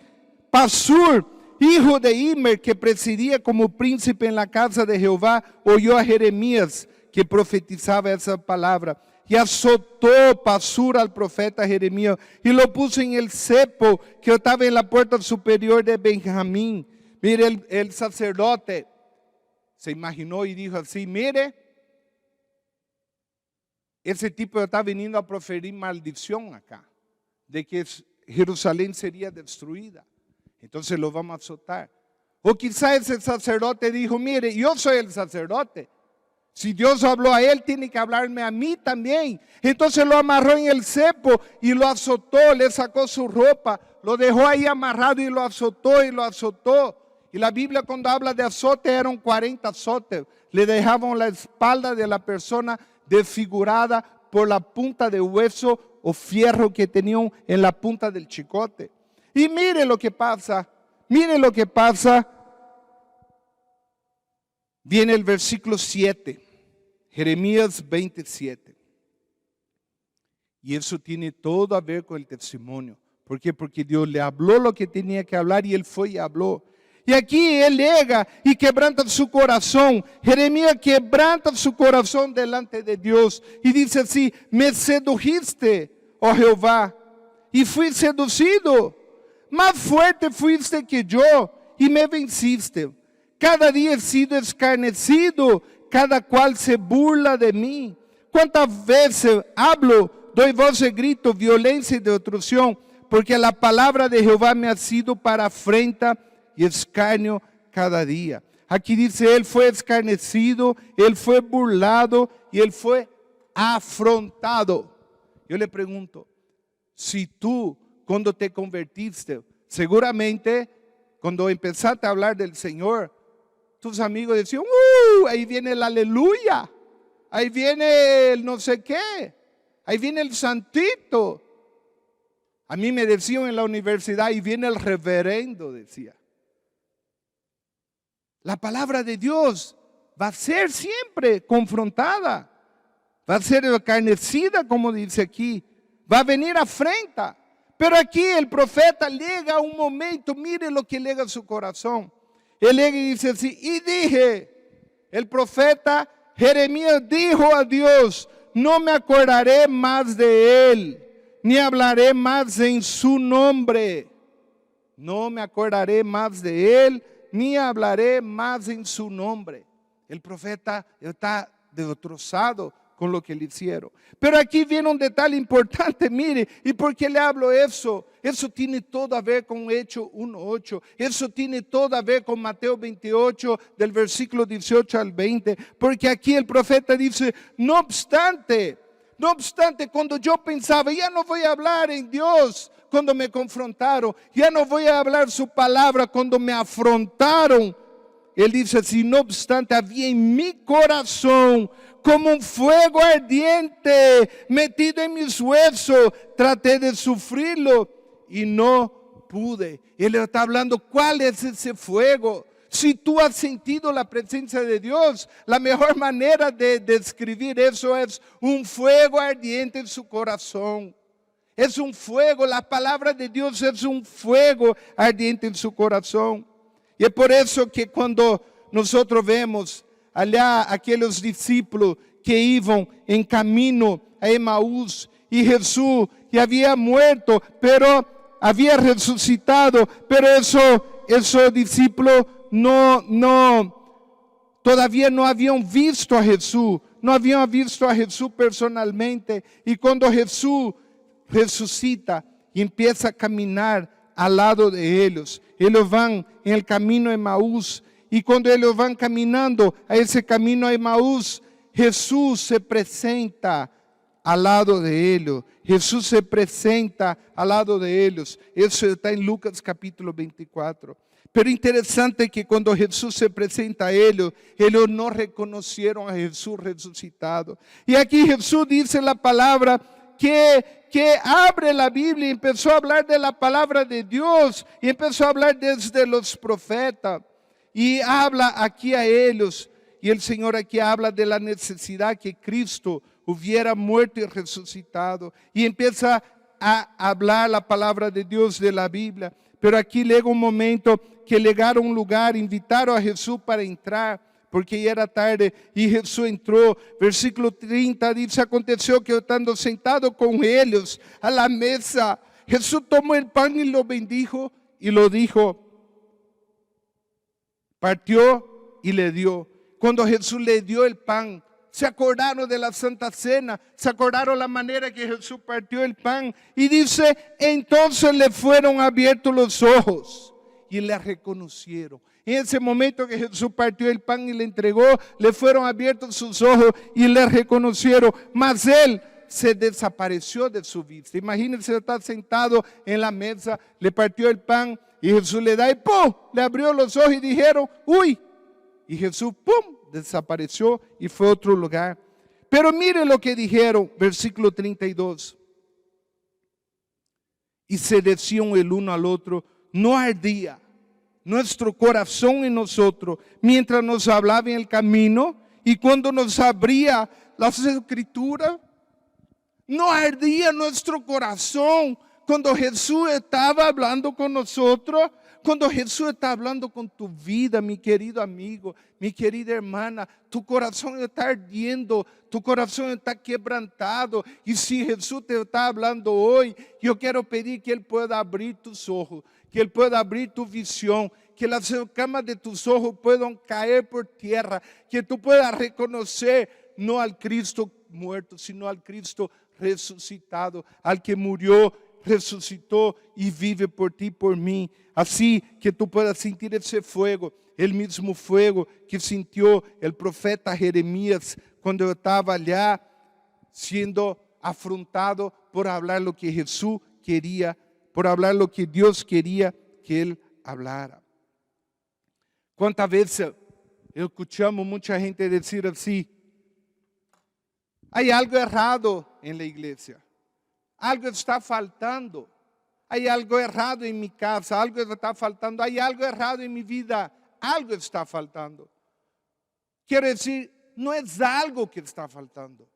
Pasur, hijo de Immer, que presidía como príncipe en la casa de Jehová, oyó a Jeremías que profetizaba esa palabra. Y azotó Pasur al profeta Jeremías y lo puso en el cepo que estaba en la puerta superior de Benjamín. Mire, el sacerdote se imaginó y dijo así: mire, ese tipo está viniendo a proferir maldición acá, de que Jerusalén sería destruida. Entonces lo vamos a azotar. O quizá ese sacerdote dijo: mire, yo soy el sacerdote. Si Dios habló a él, tiene que hablarme a mí también. Entonces lo amarró en el cepo y lo azotó, le sacó su ropa, lo dejó ahí amarrado y lo azotó y lo azotó. Y la Biblia, cuando habla de azote, eran 40 azotes. Le dejaban la espalda de la persona desfigurada por la punta de hueso o fierro que tenían en la punta del chicote. Y mire lo que pasa, mire lo que pasa. Viene el versículo 7, Jeremías 27. Y eso tiene todo a ver con el testimonio. ¿Por qué? Porque Dios le habló lo que tenía que hablar y él fue y habló. Y aquí él llega y quebranta su corazón. Jeremías quebranta su corazón delante de Dios. Y dice así: me sedujiste, oh Jehová, y fui seducido. Más fuerte fuiste que yo y me venciste. Cada día he sido escarnecido, cada cual se burla de mí. ¿Cuántas veces hablo, doy voz de grito, violencia y destrucción? porque la palabra de Jehová me ha sido para afrenta y escarnio cada día. Aquí dice, él fue escarnecido, él fue burlado y él fue afrontado. Yo le pregunto, si tú cuando te convertiste, seguramente cuando empezaste a hablar del Señor, tus amigos decían, ahí viene el aleluya, ahí viene el no sé qué, ahí viene el santito. A mí me decían en la universidad, ahí viene el reverendo, decía. La palabra de Dios va a ser siempre confrontada, va a ser escarnecida, como dice aquí, va a venir afrenta. Pero aquí el profeta llega a un momento, mire lo que llega a su corazón. Él llega y dice así, y dije, el profeta Jeremías dijo a Dios, no me acordaré más de él, ni hablaré más en su nombre. No me acordaré más de él, ni hablaré más en su nombre. El profeta está destrozado con lo que le hicieron. Pero aquí viene un detalle importante, mire, ¿y por qué le hablo eso? Eso tiene todo a ver con Hechos 1:8. Eso tiene todo a ver con Mateo 28, del versículo 18 al 20. Porque aquí el profeta dice, no obstante, cuando yo pensaba, ya no voy a hablar en Dios cuando me confrontaron, ya no voy a hablar su palabra cuando me afrontaron. Él dice así, no obstante, había en mi corazón como un fuego ardiente metido en mis huesos. Traté de sufrirlo y no pude. Él está hablando, ¿cuál es ese fuego? Si tú has sentido la presencia de Dios, la mejor manera de describir eso es un fuego ardiente en su corazón. Es un fuego, la palabra de Dios es un fuego ardiente en su corazón. Y es por eso que cuando nosotros vemos allá aquellos discípulos que iban en camino a Emaús y Jesús ya había muerto, pero había resucitado, pero esos discípulos todavía no habían visto a Jesús, no habían visto a Jesús personalmente. Y cuando Jesús resucita y empieza a caminar al lado de ellos van en el camino a Emaús, y cuando ellos van caminando a ese camino a Emaús, Jesús se presenta al lado de ellos. Jesús se presenta al lado de ellos. Eso está en Lucas capítulo 24. Pero interesante que cuando Jesús se presenta a ellos no reconocieron a Jesús resucitado. Y aquí Jesús dice la palabra que abre la Biblia y empezó a hablar de la palabra de Dios y empezó a hablar desde los profetas y habla aquí a ellos. Y el Señor aquí habla de la necesidad que Cristo hubiera muerto y resucitado, y empieza a hablar la palabra de Dios de la Biblia. Pero aquí llega un momento que llegaron a un lugar, invitaron a Jesús para entrar, porque ya era tarde, y Jesús entró. Versículo 30 dice, aconteció que estando sentado con ellos a la mesa, Jesús tomó el pan y lo bendijo y lo dijo, partió y le dio. Cuando Jesús le dio el pan, se acordaron de la Santa Cena, se acordaron la manera que Jesús partió el pan, y dice, entonces le fueron abiertos los ojos y le reconocieron. En ese momento que Jesús partió el pan y le entregó, le fueron abiertos sus ojos y le reconocieron, mas él se desapareció de su vista. Imagínense, está sentado en la mesa, le partió el pan y Jesús le da y ¡pum! Le abrió los ojos y dijeron, ¡uy! Y Jesús, ¡pum!, desapareció y fue a otro lugar. Pero mire lo que dijeron, versículo 32. Y se decían el uno al otro, no ardía nuestro corazón en nosotros mientras nos hablaba en el camino y cuando nos abría las escrituras. No ardía nuestro corazón cuando Jesús estaba hablando con nosotros. Cuando Jesús está hablando con tu vida, mi querido amigo, mi querida hermana, tu corazón está ardiendo, tu corazón está quebrantado. Y si Jesús te está hablando hoy, yo quiero pedir que Él pueda abrir tus ojos, que Él pueda abrir tu visión, que las escamas de tus ojos puedan caer por tierra, que tú puedas reconocer no al Cristo muerto, sino al Cristo resucitado, al que murió resucitó y vive por ti, por mí. Así que tú puedas sentir ese fuego, el mismo fuego que sintió el profeta Jeremías cuando estaba allá siendo afrontado por hablar lo que Jesús quería, por hablar lo que Dios quería que él hablara. ¿Cuántas veces escuchamos mucha gente decir así? Hay algo errado en la iglesia, algo está faltando, hay algo errado en mi casa, algo está faltando, hay algo errado en mi vida, algo está faltando. Quiero decir, no es algo que está faltando,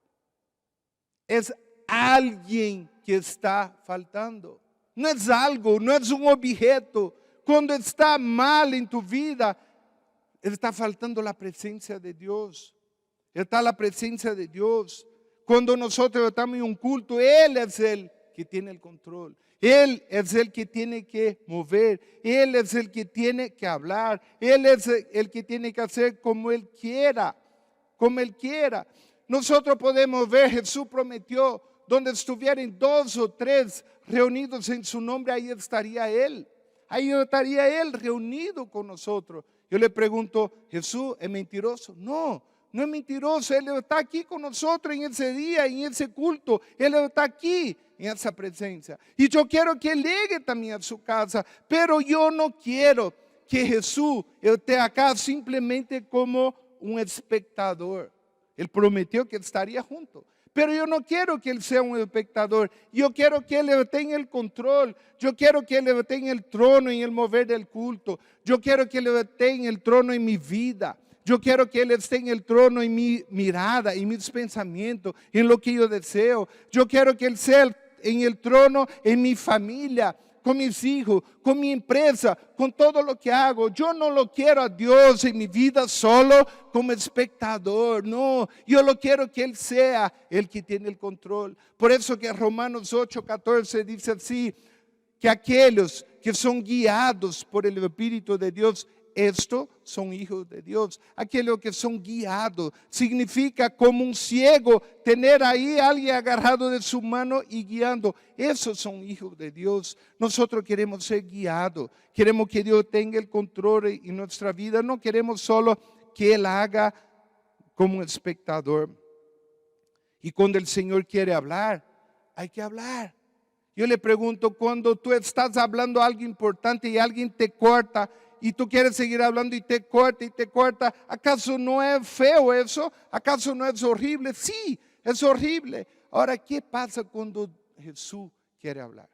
es alguien que está faltando. No es algo, no es un objeto. Cuando está mal en tu vida, está faltando la presencia de Dios. Está la presencia de Dios. Cuando nosotros estamos en un culto, Él es el que tiene el control. Él es el que tiene que mover. Él es el que tiene que hablar. Él es el que tiene que hacer como Él quiera. Como Él quiera. Nosotros podemos ver, Jesús prometió, donde estuvieran 2 o 3 reunidos en su nombre, ahí estaría Él. Ahí estaría Él reunido con nosotros. Yo le pregunto, ¿Jesús es mentiroso? No, no es mentiroso. Él está aquí con nosotros en ese día, en ese culto. Él está aquí en esa presencia. Y yo quiero que Él llegue también a su casa. Pero yo no quiero que Jesús esté acá simplemente como un espectador. Él prometió que estaría junto. Pero yo no quiero que Él sea un espectador. Yo quiero que Él tenga el control. Yo quiero que Él tenga el trono en el mover del culto. Yo quiero que Él tenga el trono en mi vida. Yo quiero que Él tenga el trono en mi mirada, en mis pensamientos, en lo que yo deseo. Yo quiero que Él sea en el trono en mi familia, con mis hijos, con mi empresa, con todo lo que hago. Yo no lo quiero a Dios en mi vida solo como espectador. No, yo lo quiero que Él sea el que tiene el control. Por eso que Romanos 8:14 dice así, que aquellos que son guiados por el Espíritu de Dios, estos son hijos de Dios. Aquellos que son guiados significa como un ciego tener ahí a alguien agarrado de su mano y guiando. Esos son hijos de Dios. Nosotros queremos ser guiados. Queremos que Dios tenga el control en nuestra vida. No queremos solo que Él haga como un espectador. Y cuando el Señor quiere hablar, hay que hablar. Yo le pregunto, cuando tú estás hablando algo importante y alguien te corta y tú quieres seguir hablando y te corta, ¿acaso no es feo eso? ¿Acaso no es horrible? Sí, es horrible. Ahora, ¿qué pasa cuando Jesús quiere hablar?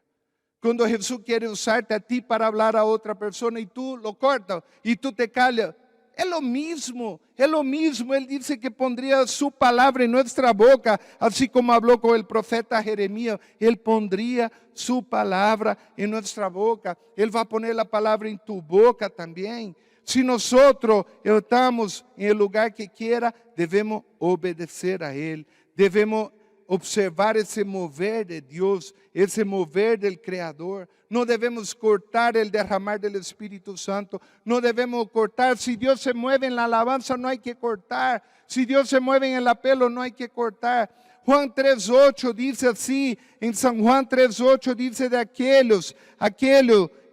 Cuando Jesús quiere usarte a ti para hablar a otra persona y tú lo cortas y tú te callas. Es lo mismo, es lo mismo. Él dice que pondría su palabra en nuestra boca, así como habló con el profeta Jeremías. Él pondría su palabra en nuestra boca. Él va a poner la palabra en tu boca también. Si nosotros estamos en el lugar que quiera, debemos obedecer a Él. Debemos observar ese mover de Dios, ese mover del Creador. No debemos cortar el derramar del Espíritu Santo. No debemos cortar. Si Dios se mueve en la alabanza, no hay que cortar. Si Dios se mueve en el apelo, no hay que cortar. Juan 3:8 dice así, en San Juan 3:8 dice de aquellos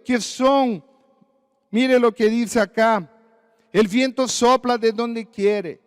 que son, mire lo que dice acá, el viento sopla de donde quiere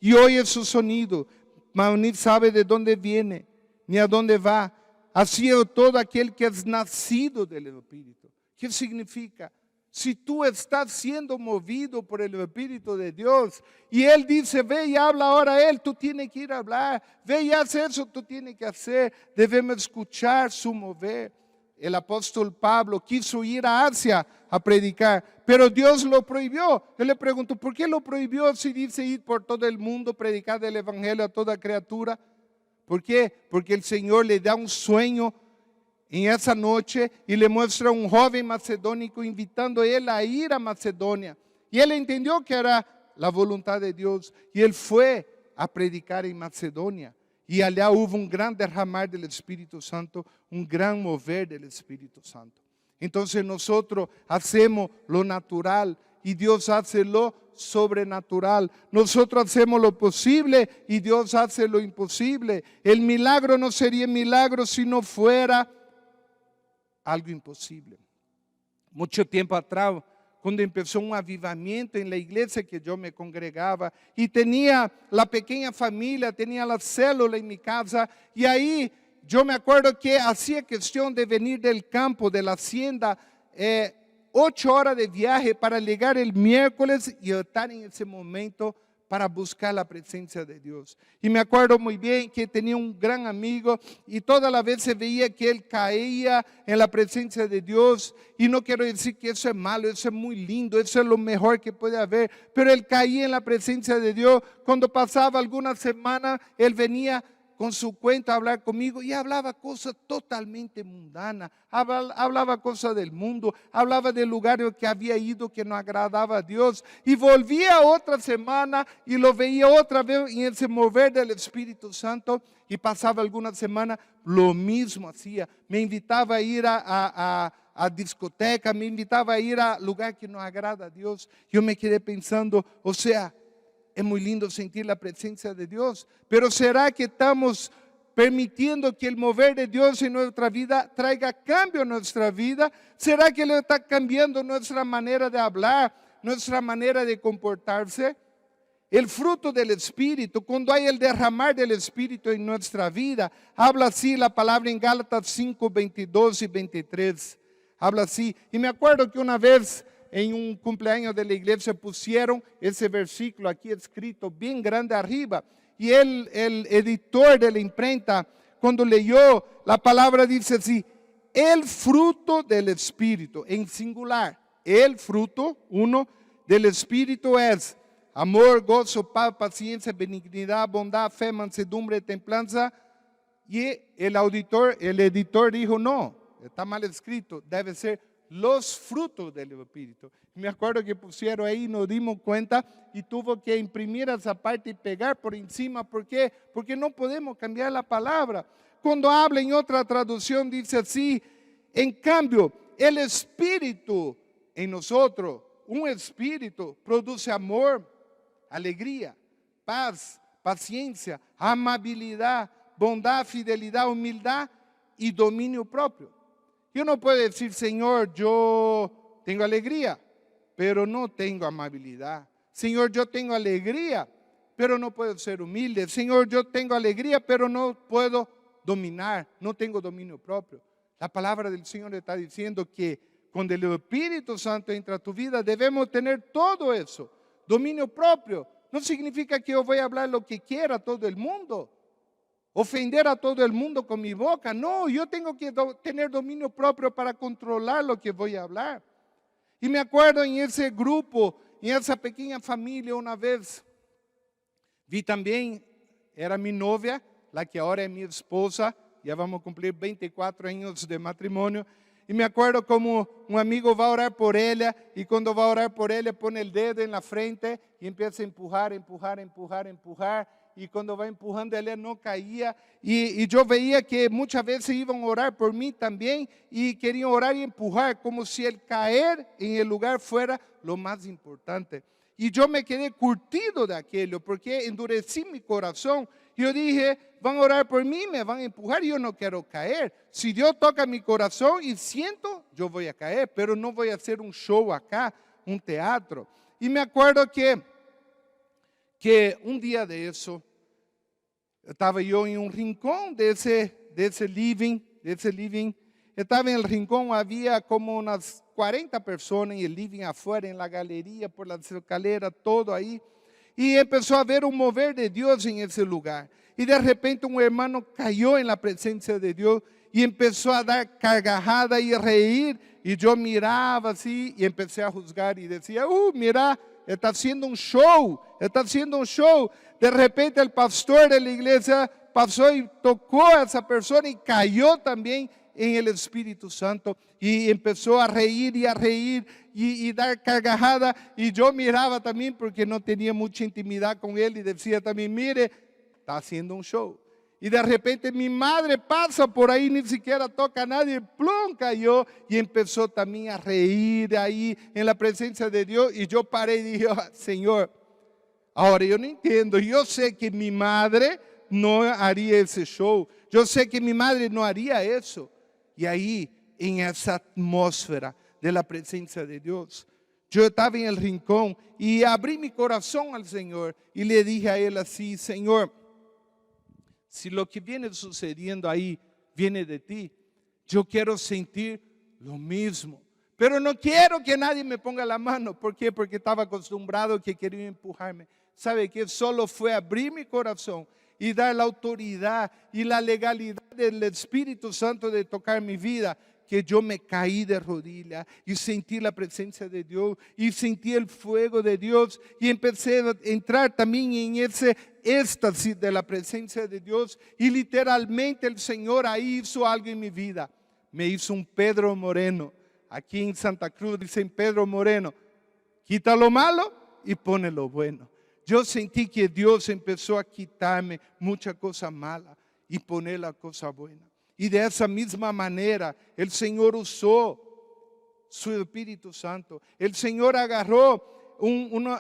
y oye su sonido, mas ni sabe de dónde viene ni a dónde va. Así es todo aquel que es nacido del Espíritu. ¿Qué significa? Si tú estás siendo movido por el Espíritu de Dios y Él dice, ve y habla ahora a Él, tú tienes que ir a hablar. Ve y haz eso, tú tienes que hacer. Debemos escuchar su mover. El apóstol Pablo quiso ir a Asia a predicar, pero Dios lo prohibió. Yo le pregunto, ¿por qué lo prohibió si dice ir por todo el mundo, predicar el Evangelio a toda criatura? ¿Por qué? Porque el Señor le da un sueño en esa noche y le muestra a un joven macedónico invitando a él a ir a Macedonia. Y él entendió que era la voluntad de Dios y él fue a predicar en Macedonia. Y allá hubo un gran derramar del Espíritu Santo, un gran mover del Espíritu Santo. Entonces nosotros hacemos lo natural y Dios hace lo sobrenatural. Nosotros hacemos lo posible y Dios hace lo imposible. El milagro no sería milagro si no fuera algo imposible. Mucho tiempo atrás, cuando empezó un avivamiento en la iglesia que yo me congregaba y tenía la pequeña familia, tenía la célula en mi casa, y ahí yo me acuerdo que hacía cuestión de venir del campo, de la hacienda, 8 horas de viaje para llegar el miércoles y estar en ese momento para buscar la presencia de Dios. Y me acuerdo muy bien que tenía un gran amigo y toda la vez se veía que él caía en la presencia de Dios. Y no quiero decir que eso es malo, eso es muy lindo, eso es lo mejor que puede haber. Pero él caía en la presencia de Dios. Cuando pasaba alguna semana, él venía con su cuento a hablar conmigo y hablaba cosas totalmente mundanas, hablaba cosas del mundo, hablaba del lugar que había ido que no agradaba a Dios, y volvía otra semana y lo veía otra vez en ese mover del Espíritu Santo, y pasaba alguna semana, lo mismo hacía, me invitaba a ir a discoteca, me invitaba a ir a lugar que no agrada a Dios. Yo me quedé pensando, o sea, es muy lindo sentir la presencia de Dios, pero ¿será que estamos permitiendo que el mover de Dios en nuestra vida traiga cambio en nuestra vida? ¿Será que le está cambiando nuestra manera de hablar, nuestra manera de comportarse? El fruto del Espíritu, cuando hay el derramar del Espíritu en nuestra vida, habla así la palabra en Gálatas 5, 22 y 23. Habla así. Y me acuerdo que una vez en un cumpleaños de la iglesia pusieron ese versículo aquí escrito bien grande arriba. Y el editor de la imprenta, cuando leyó la palabra, dice así: el fruto del Espíritu, en singular. El fruto, uno, del Espíritu es amor, gozo, paz, paciencia, benignidad, bondad, fe, mansedumbre, templanza. Y el editor dijo: no, está mal escrito, debe ser los frutos del Espíritu. Me acuerdo que pusieron ahí, nos dimos cuenta y tuvo que imprimir esa parte y pegar por encima. ¿Por qué? Porque no podemos cambiar la palabra. Cuando habla en otra traducción dice así: en cambio, el Espíritu en nosotros, un espíritu, produce amor, alegría, paz, paciencia, amabilidad, bondad, fidelidad, humildad y dominio propio. Yo no puedo decir: Señor, yo tengo alegría, pero no tengo amabilidad. Señor, yo tengo alegría, pero no puedo ser humilde. Señor, yo tengo alegría, pero no puedo dominar, no tengo dominio propio. La palabra del Señor está diciendo que cuando el Espíritu Santo entra a tu vida, debemos tener todo eso. Dominio propio no significa que yo voy a hablar lo que quiera a todo el mundo, ofender a todo el mundo con mi boca. No, yo tengo que tener dominio propio para controlar lo que voy a hablar. Y me acuerdo en ese grupo, en esa pequeña familia, una vez vi también, era mi novia, la que ahora es mi esposa, ya vamos a cumplir 24 años de matrimonio. Y me acuerdo como un amigo va a orar por ella, y cuando va a orar por ella pone el dedo en la frente y empieza a empujar, empujar, empujar, empujar. Y cuando va empujando, ella no caía. Y yo veía que muchas veces iban a orar por mí también y querían orar y empujar, como si el caer en el lugar fuera lo más importante. Y yo me quedé curtido de aquello, porque endurecí mi corazón. Yo dije: van a orar por mí, me van a empujar, yo no quiero caer. Si Dios toca mi corazón y siento, yo voy a caer, pero no voy a hacer un show acá, un teatro. Y me acuerdo que un día de eso, estaba yo en un rincón de ese living. Estaba en el rincón, había como unas 40 personas en el living afuera, en la galería, por las escaleras, todo ahí. Y empezó a haber un mover de Dios en ese lugar. Y de repente un hermano cayó en la presencia de Dios y empezó a dar carcajada y reír. Y yo miraba así y empecé a juzgar y decía: mira, está haciendo un show, está haciendo un show. De repente el pastor de la iglesia pasó y tocó a esa persona y cayó también en el Espíritu Santo y empezó a reír y dar carcajada. Y yo miraba también porque no tenía mucha intimidad con él y decía también: mire, está haciendo un show. Y de repente mi madre pasa por ahí, ni siquiera toca a nadie, plum, cayó y empezó también a reír ahí en la presencia de Dios. Y yo paré y dije: Señor, ahora yo no entiendo. Yo sé que mi madre no haría ese show. Yo sé que mi madre no haría eso. Y ahí en esa atmósfera de la presencia de Dios. Yo estaba en el rincón y abrí mi corazón al Señor y le dije a Él así: Señor, si lo que viene sucediendo ahí viene de ti, yo quiero sentir lo mismo. Pero no quiero que nadie me ponga la mano. ¿Por qué? Porque estaba acostumbrado que quería empujarme. ¿Sabe qué? Solo fue abrir mi corazón y dar la autoridad y la legalidad del Espíritu Santo de tocar mi vida, que yo me caí de rodillas y sentí la presencia de Dios y sentí el fuego de Dios y empecé a entrar también en ese éxtasis de la presencia de Dios, y literalmente el Señor ahí hizo algo en mi vida. Me hizo un Pedro Moreno. Aquí en Santa Cruz dicen Pedro Moreno: quita lo malo y pone lo bueno. Yo sentí que Dios empezó a quitarme muchas cosas malas y poner la cosa buena. Y de esa misma manera el Señor usó su Espíritu Santo. El Señor agarró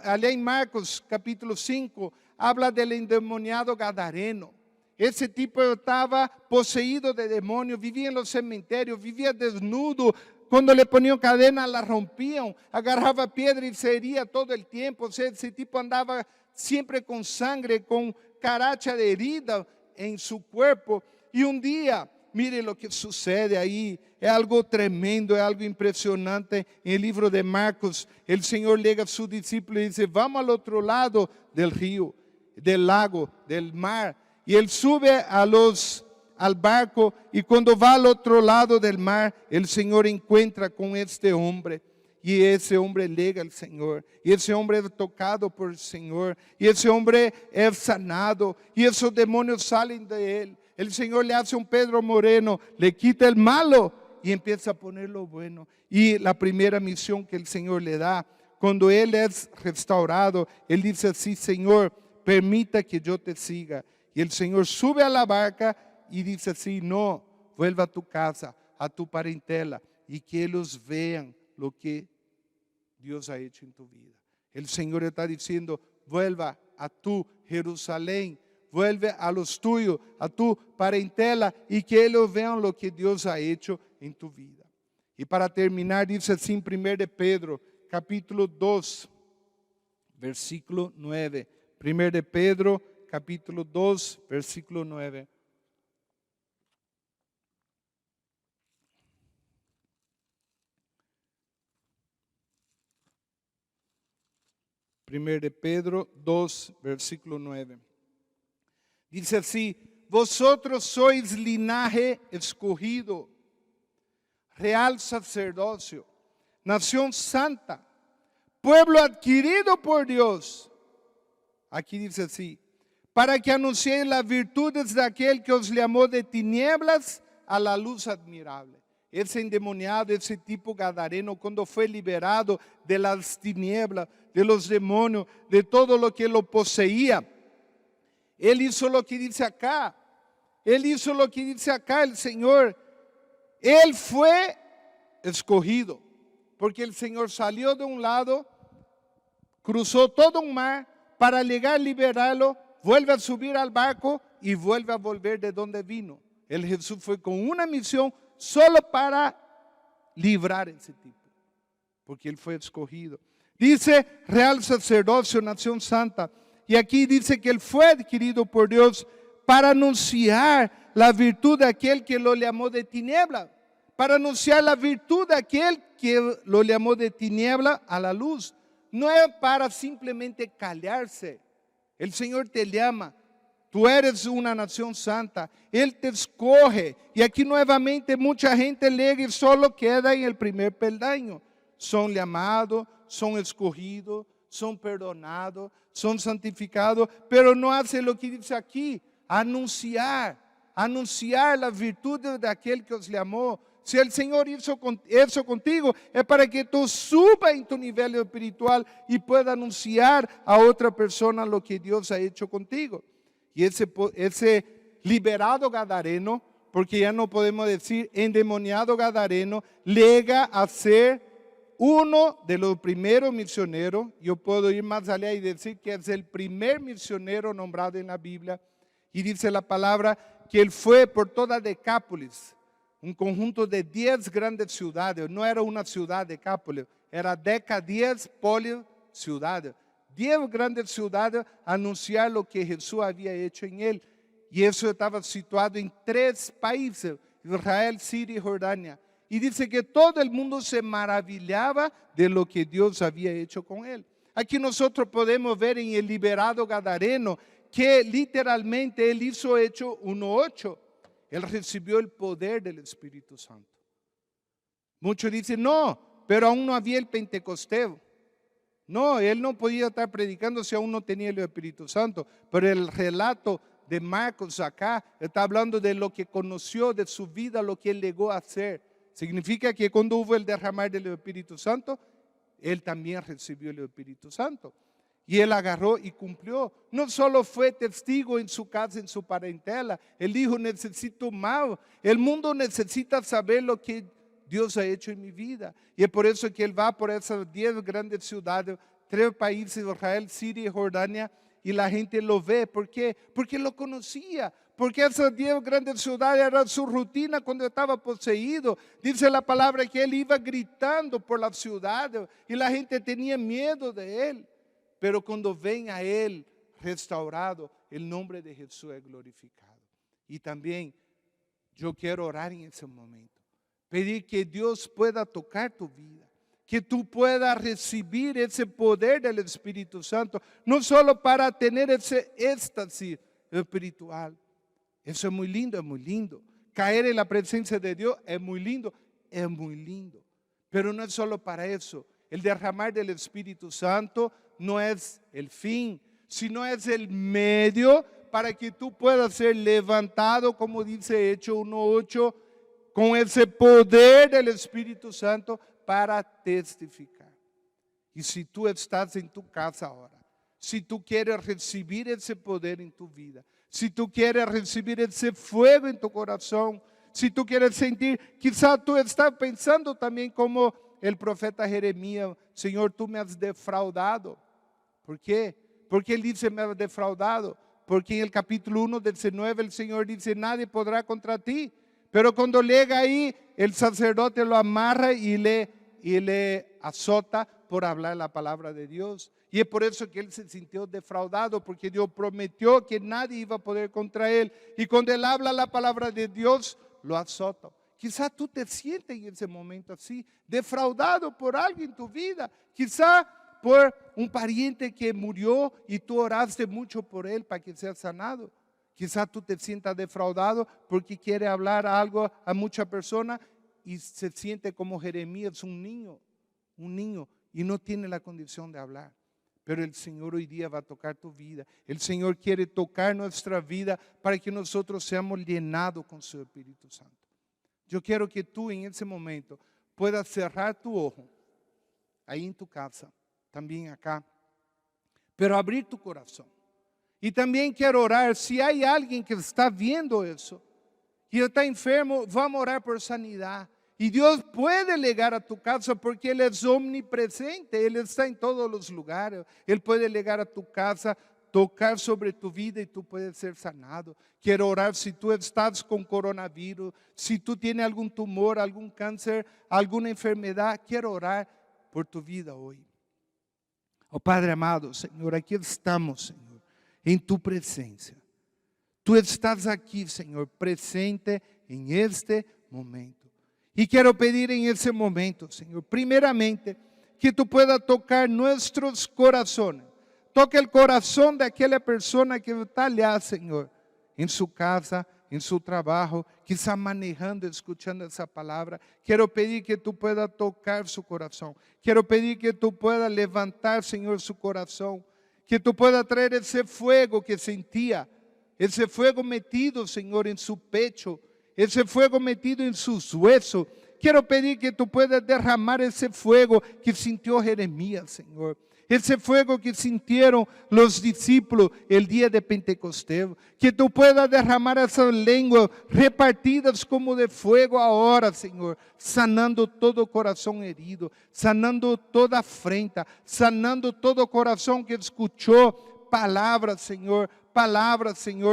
allá en Marcos capítulo 5, habla del endemoniado gadareno. Ese tipo estaba poseído de demonios, vivía en los cementerios, vivía desnudo. Cuando le ponían cadena la rompían, agarraba piedra y se hería todo el tiempo. O sea, ese tipo andaba siempre con sangre, con caracha de herida en su cuerpo. Y un día, mire lo que sucede ahí, es algo tremendo, es algo impresionante. En el libro de Marcos, el Señor llega a sus discípulos y dice: vamos al otro lado del río, del lago, del mar. Y Él sube al barco, y cuando va al otro lado del mar, el Señor encuentra con este hombre. Y ese hombre llega al Señor, y ese hombre es tocado por el Señor, y ese hombre es sanado, y esos demonios salen de él. El Señor le hace un Pedro Moreno, le quita el malo y empieza a poner lo bueno. Y la primera misión que el Señor le da, cuando él es restaurado, él dice así: Señor, permita que yo te siga. Y el Señor sube a la barca y dice así: no, vuelva a tu casa, a tu parentela, y que ellos vean lo que Dios ha hecho en tu vida. El Señor está diciendo: vuelva a tu Jerusalén, vuelve a los tuyos, a tu parentela, y que ellos vean lo que Dios ha hecho en tu vida. Y para terminar, dice así en 1 de Pedro, capítulo 2, versículo 9. 1 de Pedro, capítulo 2, versículo 9. Primero de Pedro 2, versículo 9. Dice así: vosotros sois linaje escogido, real sacerdocio, nación santa, pueblo adquirido por Dios. Aquí dice así: para que anunciéis las virtudes de aquel que os llamó de tinieblas a la luz admirable. Ese endemoniado, ese tipo gadareno, cuando fue liberado de las tinieblas, de los demonios, de todo lo que lo poseía, él hizo lo que dice acá. Él hizo lo que dice acá el Señor. Él fue escogido, porque el Señor salió de un lado, cruzó todo un mar para llegar a liberarlo, vuelve a subir al barco y vuelve a volver de donde vino. El Jesús fue con una misión solo para librar a ese tipo, porque él fue escogido. Dice real sacerdocio, nación santa. Y aquí dice que él fue adquirido por Dios para anunciar la virtud de aquel que lo llamó de tiniebla, para anunciar la virtud de aquel que lo llamó de tiniebla a la luz. No es para simplemente callarse. El Señor te llama. Tú eres una nación santa. Él te escoge. Y aquí nuevamente mucha gente lee y solo queda en el primer peldaño. Son llamados, son escogidos, son perdonados, son santificados, pero no hace lo que dice aquí: anunciar las virtudes de aquel que os llamó. Si el Señor hizo eso contigo, es para que tú subas en tu nivel espiritual y puedas anunciar a otra persona lo que Dios ha hecho contigo. Y ese liberado gadareno, porque ya no podemos decir endemoniado gadareno, llega a ser uno de los primeros misioneros. Yo puedo ir más allá y decir que es el primer misionero nombrado en la Biblia. Y dice la palabra que él fue por toda Decápolis, un conjunto de 10 grandes ciudades. No era una ciudad Decápolis, era 10 poli ciudades. 10 grandes ciudades anunciar lo que Jesús había hecho en él. Y eso estaba situado en 3 países, Israel, Siria y Jordania. Y dice que todo el mundo se maravillaba de lo que Dios había hecho con él. Aquí nosotros podemos ver en el liberado gadareno que literalmente él hizo Hechos 1:8. Él recibió el poder del Espíritu Santo. Muchos dicen, no, pero aún no había el Pentecostés. No, él no podía estar predicando si aún no tenía el Espíritu Santo. Pero el relato de Marcos acá está hablando de lo que conoció, de su vida, lo que él llegó a hacer. Significa que cuando hubo el derramar del Espíritu Santo, él también recibió el Espíritu Santo. Y él agarró y cumplió. No solo fue testigo en su casa, en su parentela. Él dijo, necesito más. El mundo necesita saber lo que Dios ha hecho en mi vida. Y es por eso que él va por esas 10 grandes ciudades, 3 países, Israel, Siria y Jordania, y la gente lo ve. ¿Por qué? Porque lo conocía. Porque esas 10 grandes ciudades eran su rutina cuando estaba poseído. Dice la palabra que él iba gritando por la ciudad y la gente tenía miedo de él. Pero cuando ven a él restaurado, el nombre de Jesús es glorificado. Y también yo quiero orar en ese momento. Pedir que Dios pueda tocar tu vida. Que tú puedas recibir ese poder del Espíritu Santo. No solo para tener ese éxtasis espiritual. Eso es muy lindo, es muy lindo. Caer en la presencia de Dios es muy lindo, es muy lindo. Pero no es solo para eso. El derramar del Espíritu Santo no es el fin, sino es el medio para que tú puedas ser levantado, como dice Hechos 1:8, con ese poder del Espíritu Santo para testificar. Y si tú estás en tu casa ahora, si tú quieres recibir ese poder en tu vida, si tú quieres recibir ese fuego en tu corazón, si tú quieres sentir, quizás tú estás pensando también como el profeta Jeremías, Señor, tú me has defraudado. ¿Por qué? Porque él dice, me has defraudado. Porque en el capítulo 1 del 19 el Señor dice, nadie podrá contra ti. Pero cuando llega ahí, el sacerdote lo amarra y le azota por hablar la palabra de Dios. Y es por eso que él se sintió defraudado, porque Dios prometió que nadie iba a poder contra él. Y cuando él habla la palabra de Dios, lo azota. Quizás tú te sientes en ese momento así, defraudado por alguien en tu vida. Quizás por un pariente que murió y tú oraste mucho por él para que sea sanado. Quizás tú te sientas defraudado porque quiere hablar algo a muchas personas y se siente como Jeremías, un niño, y no tiene la condición de hablar. Pero el Señor hoy día va a tocar tu vida. El Señor quiere tocar nuestra vida para que nosotros seamos llenados con su Espíritu Santo. Yo quiero que tú en ese momento puedas cerrar tu ojo, ahí en tu casa, también acá, pero abrir tu corazón. Y también quiero orar, si hay alguien que está viendo eso y está enfermo, vamos a orar por sanidad. Y Dios puede llegar a tu casa porque Él es omnipresente, Él está en todos los lugares. Él puede llegar a tu casa, tocar sobre tu vida y tú puedes ser sanado. Quiero orar si tú estás con coronavirus, si tú tienes algún tumor, algún cáncer, alguna enfermedad, quiero orar por tu vida hoy. Oh Padre amado, Señor, aquí estamos, Señor, en tu presencia. Tú estás aquí, Señor, presente en este momento. Y quiero pedir en ese momento, Señor, primeramente, que tú puedas tocar nuestros corazones. Toca el corazón de aquella persona que está allá, Señor, en su casa, en su trabajo, quizá manejando, escuchando esa palabra. Quiero pedir que tú puedas tocar su corazón. Quiero pedir que tú puedas levantar, Señor, su corazón. Que tú puedas traer ese fuego que sentía, ese fuego metido, Señor, en su pecho, ese fuego metido en sus huesos. Quiero pedir que tú puedas derramar ese fuego que sintió Jeremías, Señor. Ese fuego que sintieron los discípulos el día de Pentecostés. Que tú puedas derramar esas lenguas repartidas como de fuego ahora, Señor. Sanando todo corazón herido. Sanando toda afrenta. Sanando todo corazón que escuchó palavras, Senhor,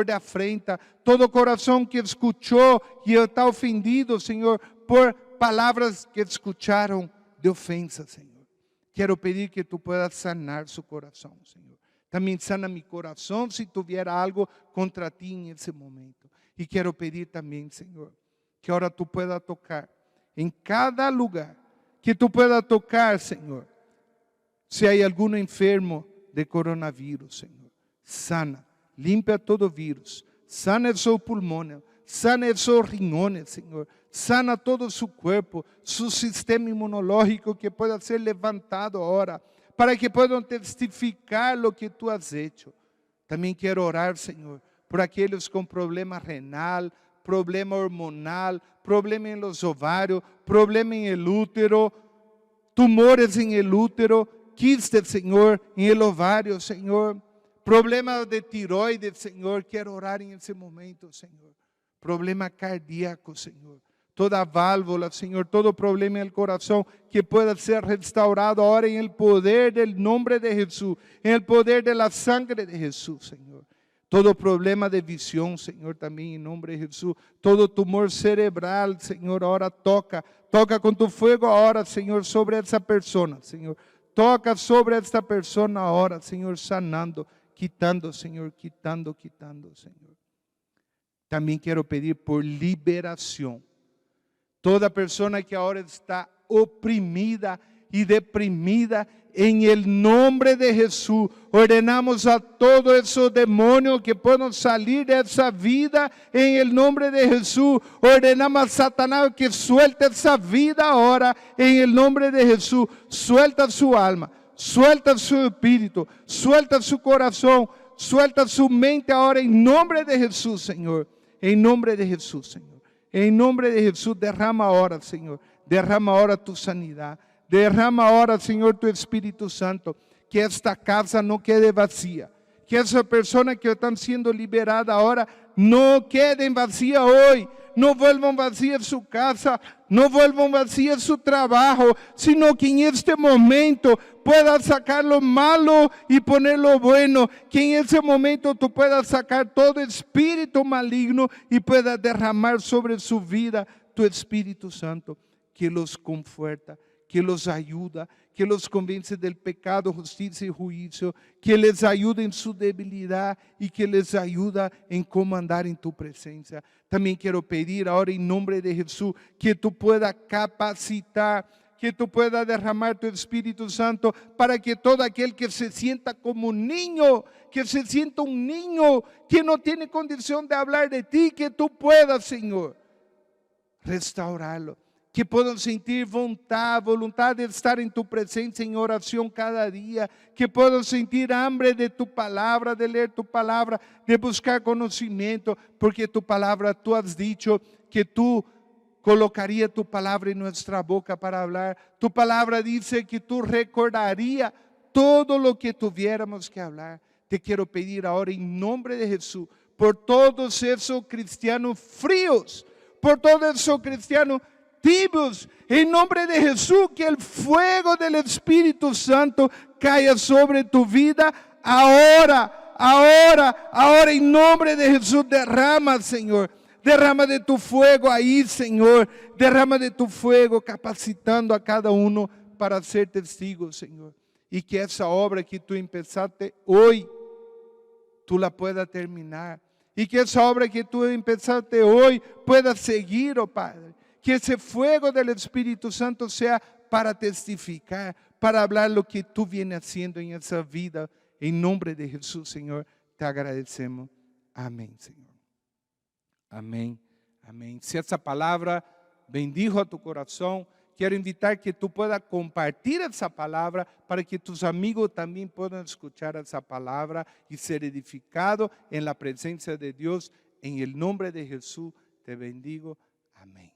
de afrenta, todo coração que escuchou e está ofendido, Senhor, por palavras que escucharam de ofensa, Senhor. Quero pedir que tu puedas sanar su coração, Senhor. Também sana mi coração se tuviera algo contra ti en ese momento. E quero pedir também, Senhor, que ahora tu puedas tocar em cada lugar, que tu puedas tocar, Senhor, se há algum enfermo de coronavírus, Senhor, sana, limpia todo vírus, sana esos pulmones, sana esos riñones, Senhor, sana todo su cuerpo, su sistema inmunológico que pueda ser levantado ahora, para que puedan testificar lo que tú has hecho. Também quero orar, Senhor, por aqueles com problema renal, problema hormonal, problema en los ovarios, problema en el útero, tumores en el útero, quistes, Senhor, en el ovario, Senhor, problema de tiroides, Senhor, quero orar en ese momento, Senhor, problema cardíaco, Senhor, toda válvula, Senhor, todo problema en el corazón que pueda ser restaurado ahora en el poder del nombre de Jesús, en el poder de la sangre de Jesús, Senhor. Todo problema de visión, Senhor, também em nome de Jesus. Todo tumor cerebral, Senhor, ahora toca com tu fuego ahora, Senhor, sobre essa persona, Senhor. Toca sobre esta persona ahora, Senhor, sanando, quitando, Senhor, quitando, Senhor. Também quero pedir por liberação. Toda persona que ahora está oprimida y deprimida, en el nombre de Jesús, ordenamos a todo esos demonios que puedan salir de esa vida, en el nombre de Jesús. Ordenamos a Satanás que suelte esa vida ahora, en el nombre de Jesús. Suelta su alma, suelta su espíritu, suelta su corazón, suelta su mente ahora, en nombre de Jesús, Señor. En nombre de Jesús, Señor. En nombre de Jesús, derrama ahora, Señor. Derrama ahora tu sanidad. Derrama ahora, Señor, tu Espíritu Santo. Que esta casa no quede vacía. Que esa persona que están siendo liberada ahora no queden vacía hoy. No vuelvan vacía su casa. No vuelvan vacía su trabajo. Sino que en este momento puedas sacar lo malo y poner lo bueno. Que en ese momento tú puedas sacar todo espíritu maligno y puedas derramar sobre su vida tu Espíritu Santo. Que los conforta, que los ayuda, que los convence del pecado, justicia y juicio, que les ayuda en su debilidad y que les ayuda en cómo andar en tu presencia. También quiero pedir ahora en nombre de Jesús que tú puedas capacitar, que tú puedas derramar tu Espíritu Santo para que todo aquel que se sienta como un niño, que se sienta un niño que no tiene condición de hablar de ti, que tú puedas, Señor, restaurarlo. Que puedan sentir voluntad de estar en tu presencia en oración cada día, que puedan sentir hambre de tu palabra, de leer tu palabra, de buscar conocimiento, porque tu palabra, tú has dicho que tú colocarías tu palabra en nuestra boca para hablar. Tu palabra dice que tú recordarías todo lo que tuviéramos que hablar. Te quiero pedir ahora en nombre de Jesús, por todos esos cristianos fríos, por todos esos cristianos tibios, en nombre de Jesús, que el fuego del Espíritu Santo caiga sobre tu vida ahora, en nombre de Jesús. Derrama, Señor, derrama de tu fuego ahí, Señor, derrama de tu fuego, capacitando a cada uno para ser testigo, Señor, y que esa obra que tú empezaste hoy, tú la puedas terminar, y que esa obra que tú empezaste hoy pueda seguir, oh Padre. Que ese fuego del Espíritu Santo sea para testificar, para hablar lo que tú vienes haciendo en esa vida. En nombre de Jesús, Señor, te agradecemos. Amén, Señor. Amén, amén. Si esa palabra bendijo a tu corazón, quiero invitar que tú puedas compartir esa palabra para que tus amigos también puedan escuchar esa palabra y ser edificados en la presencia de Dios. En el nombre de Jesús te bendigo. Amén.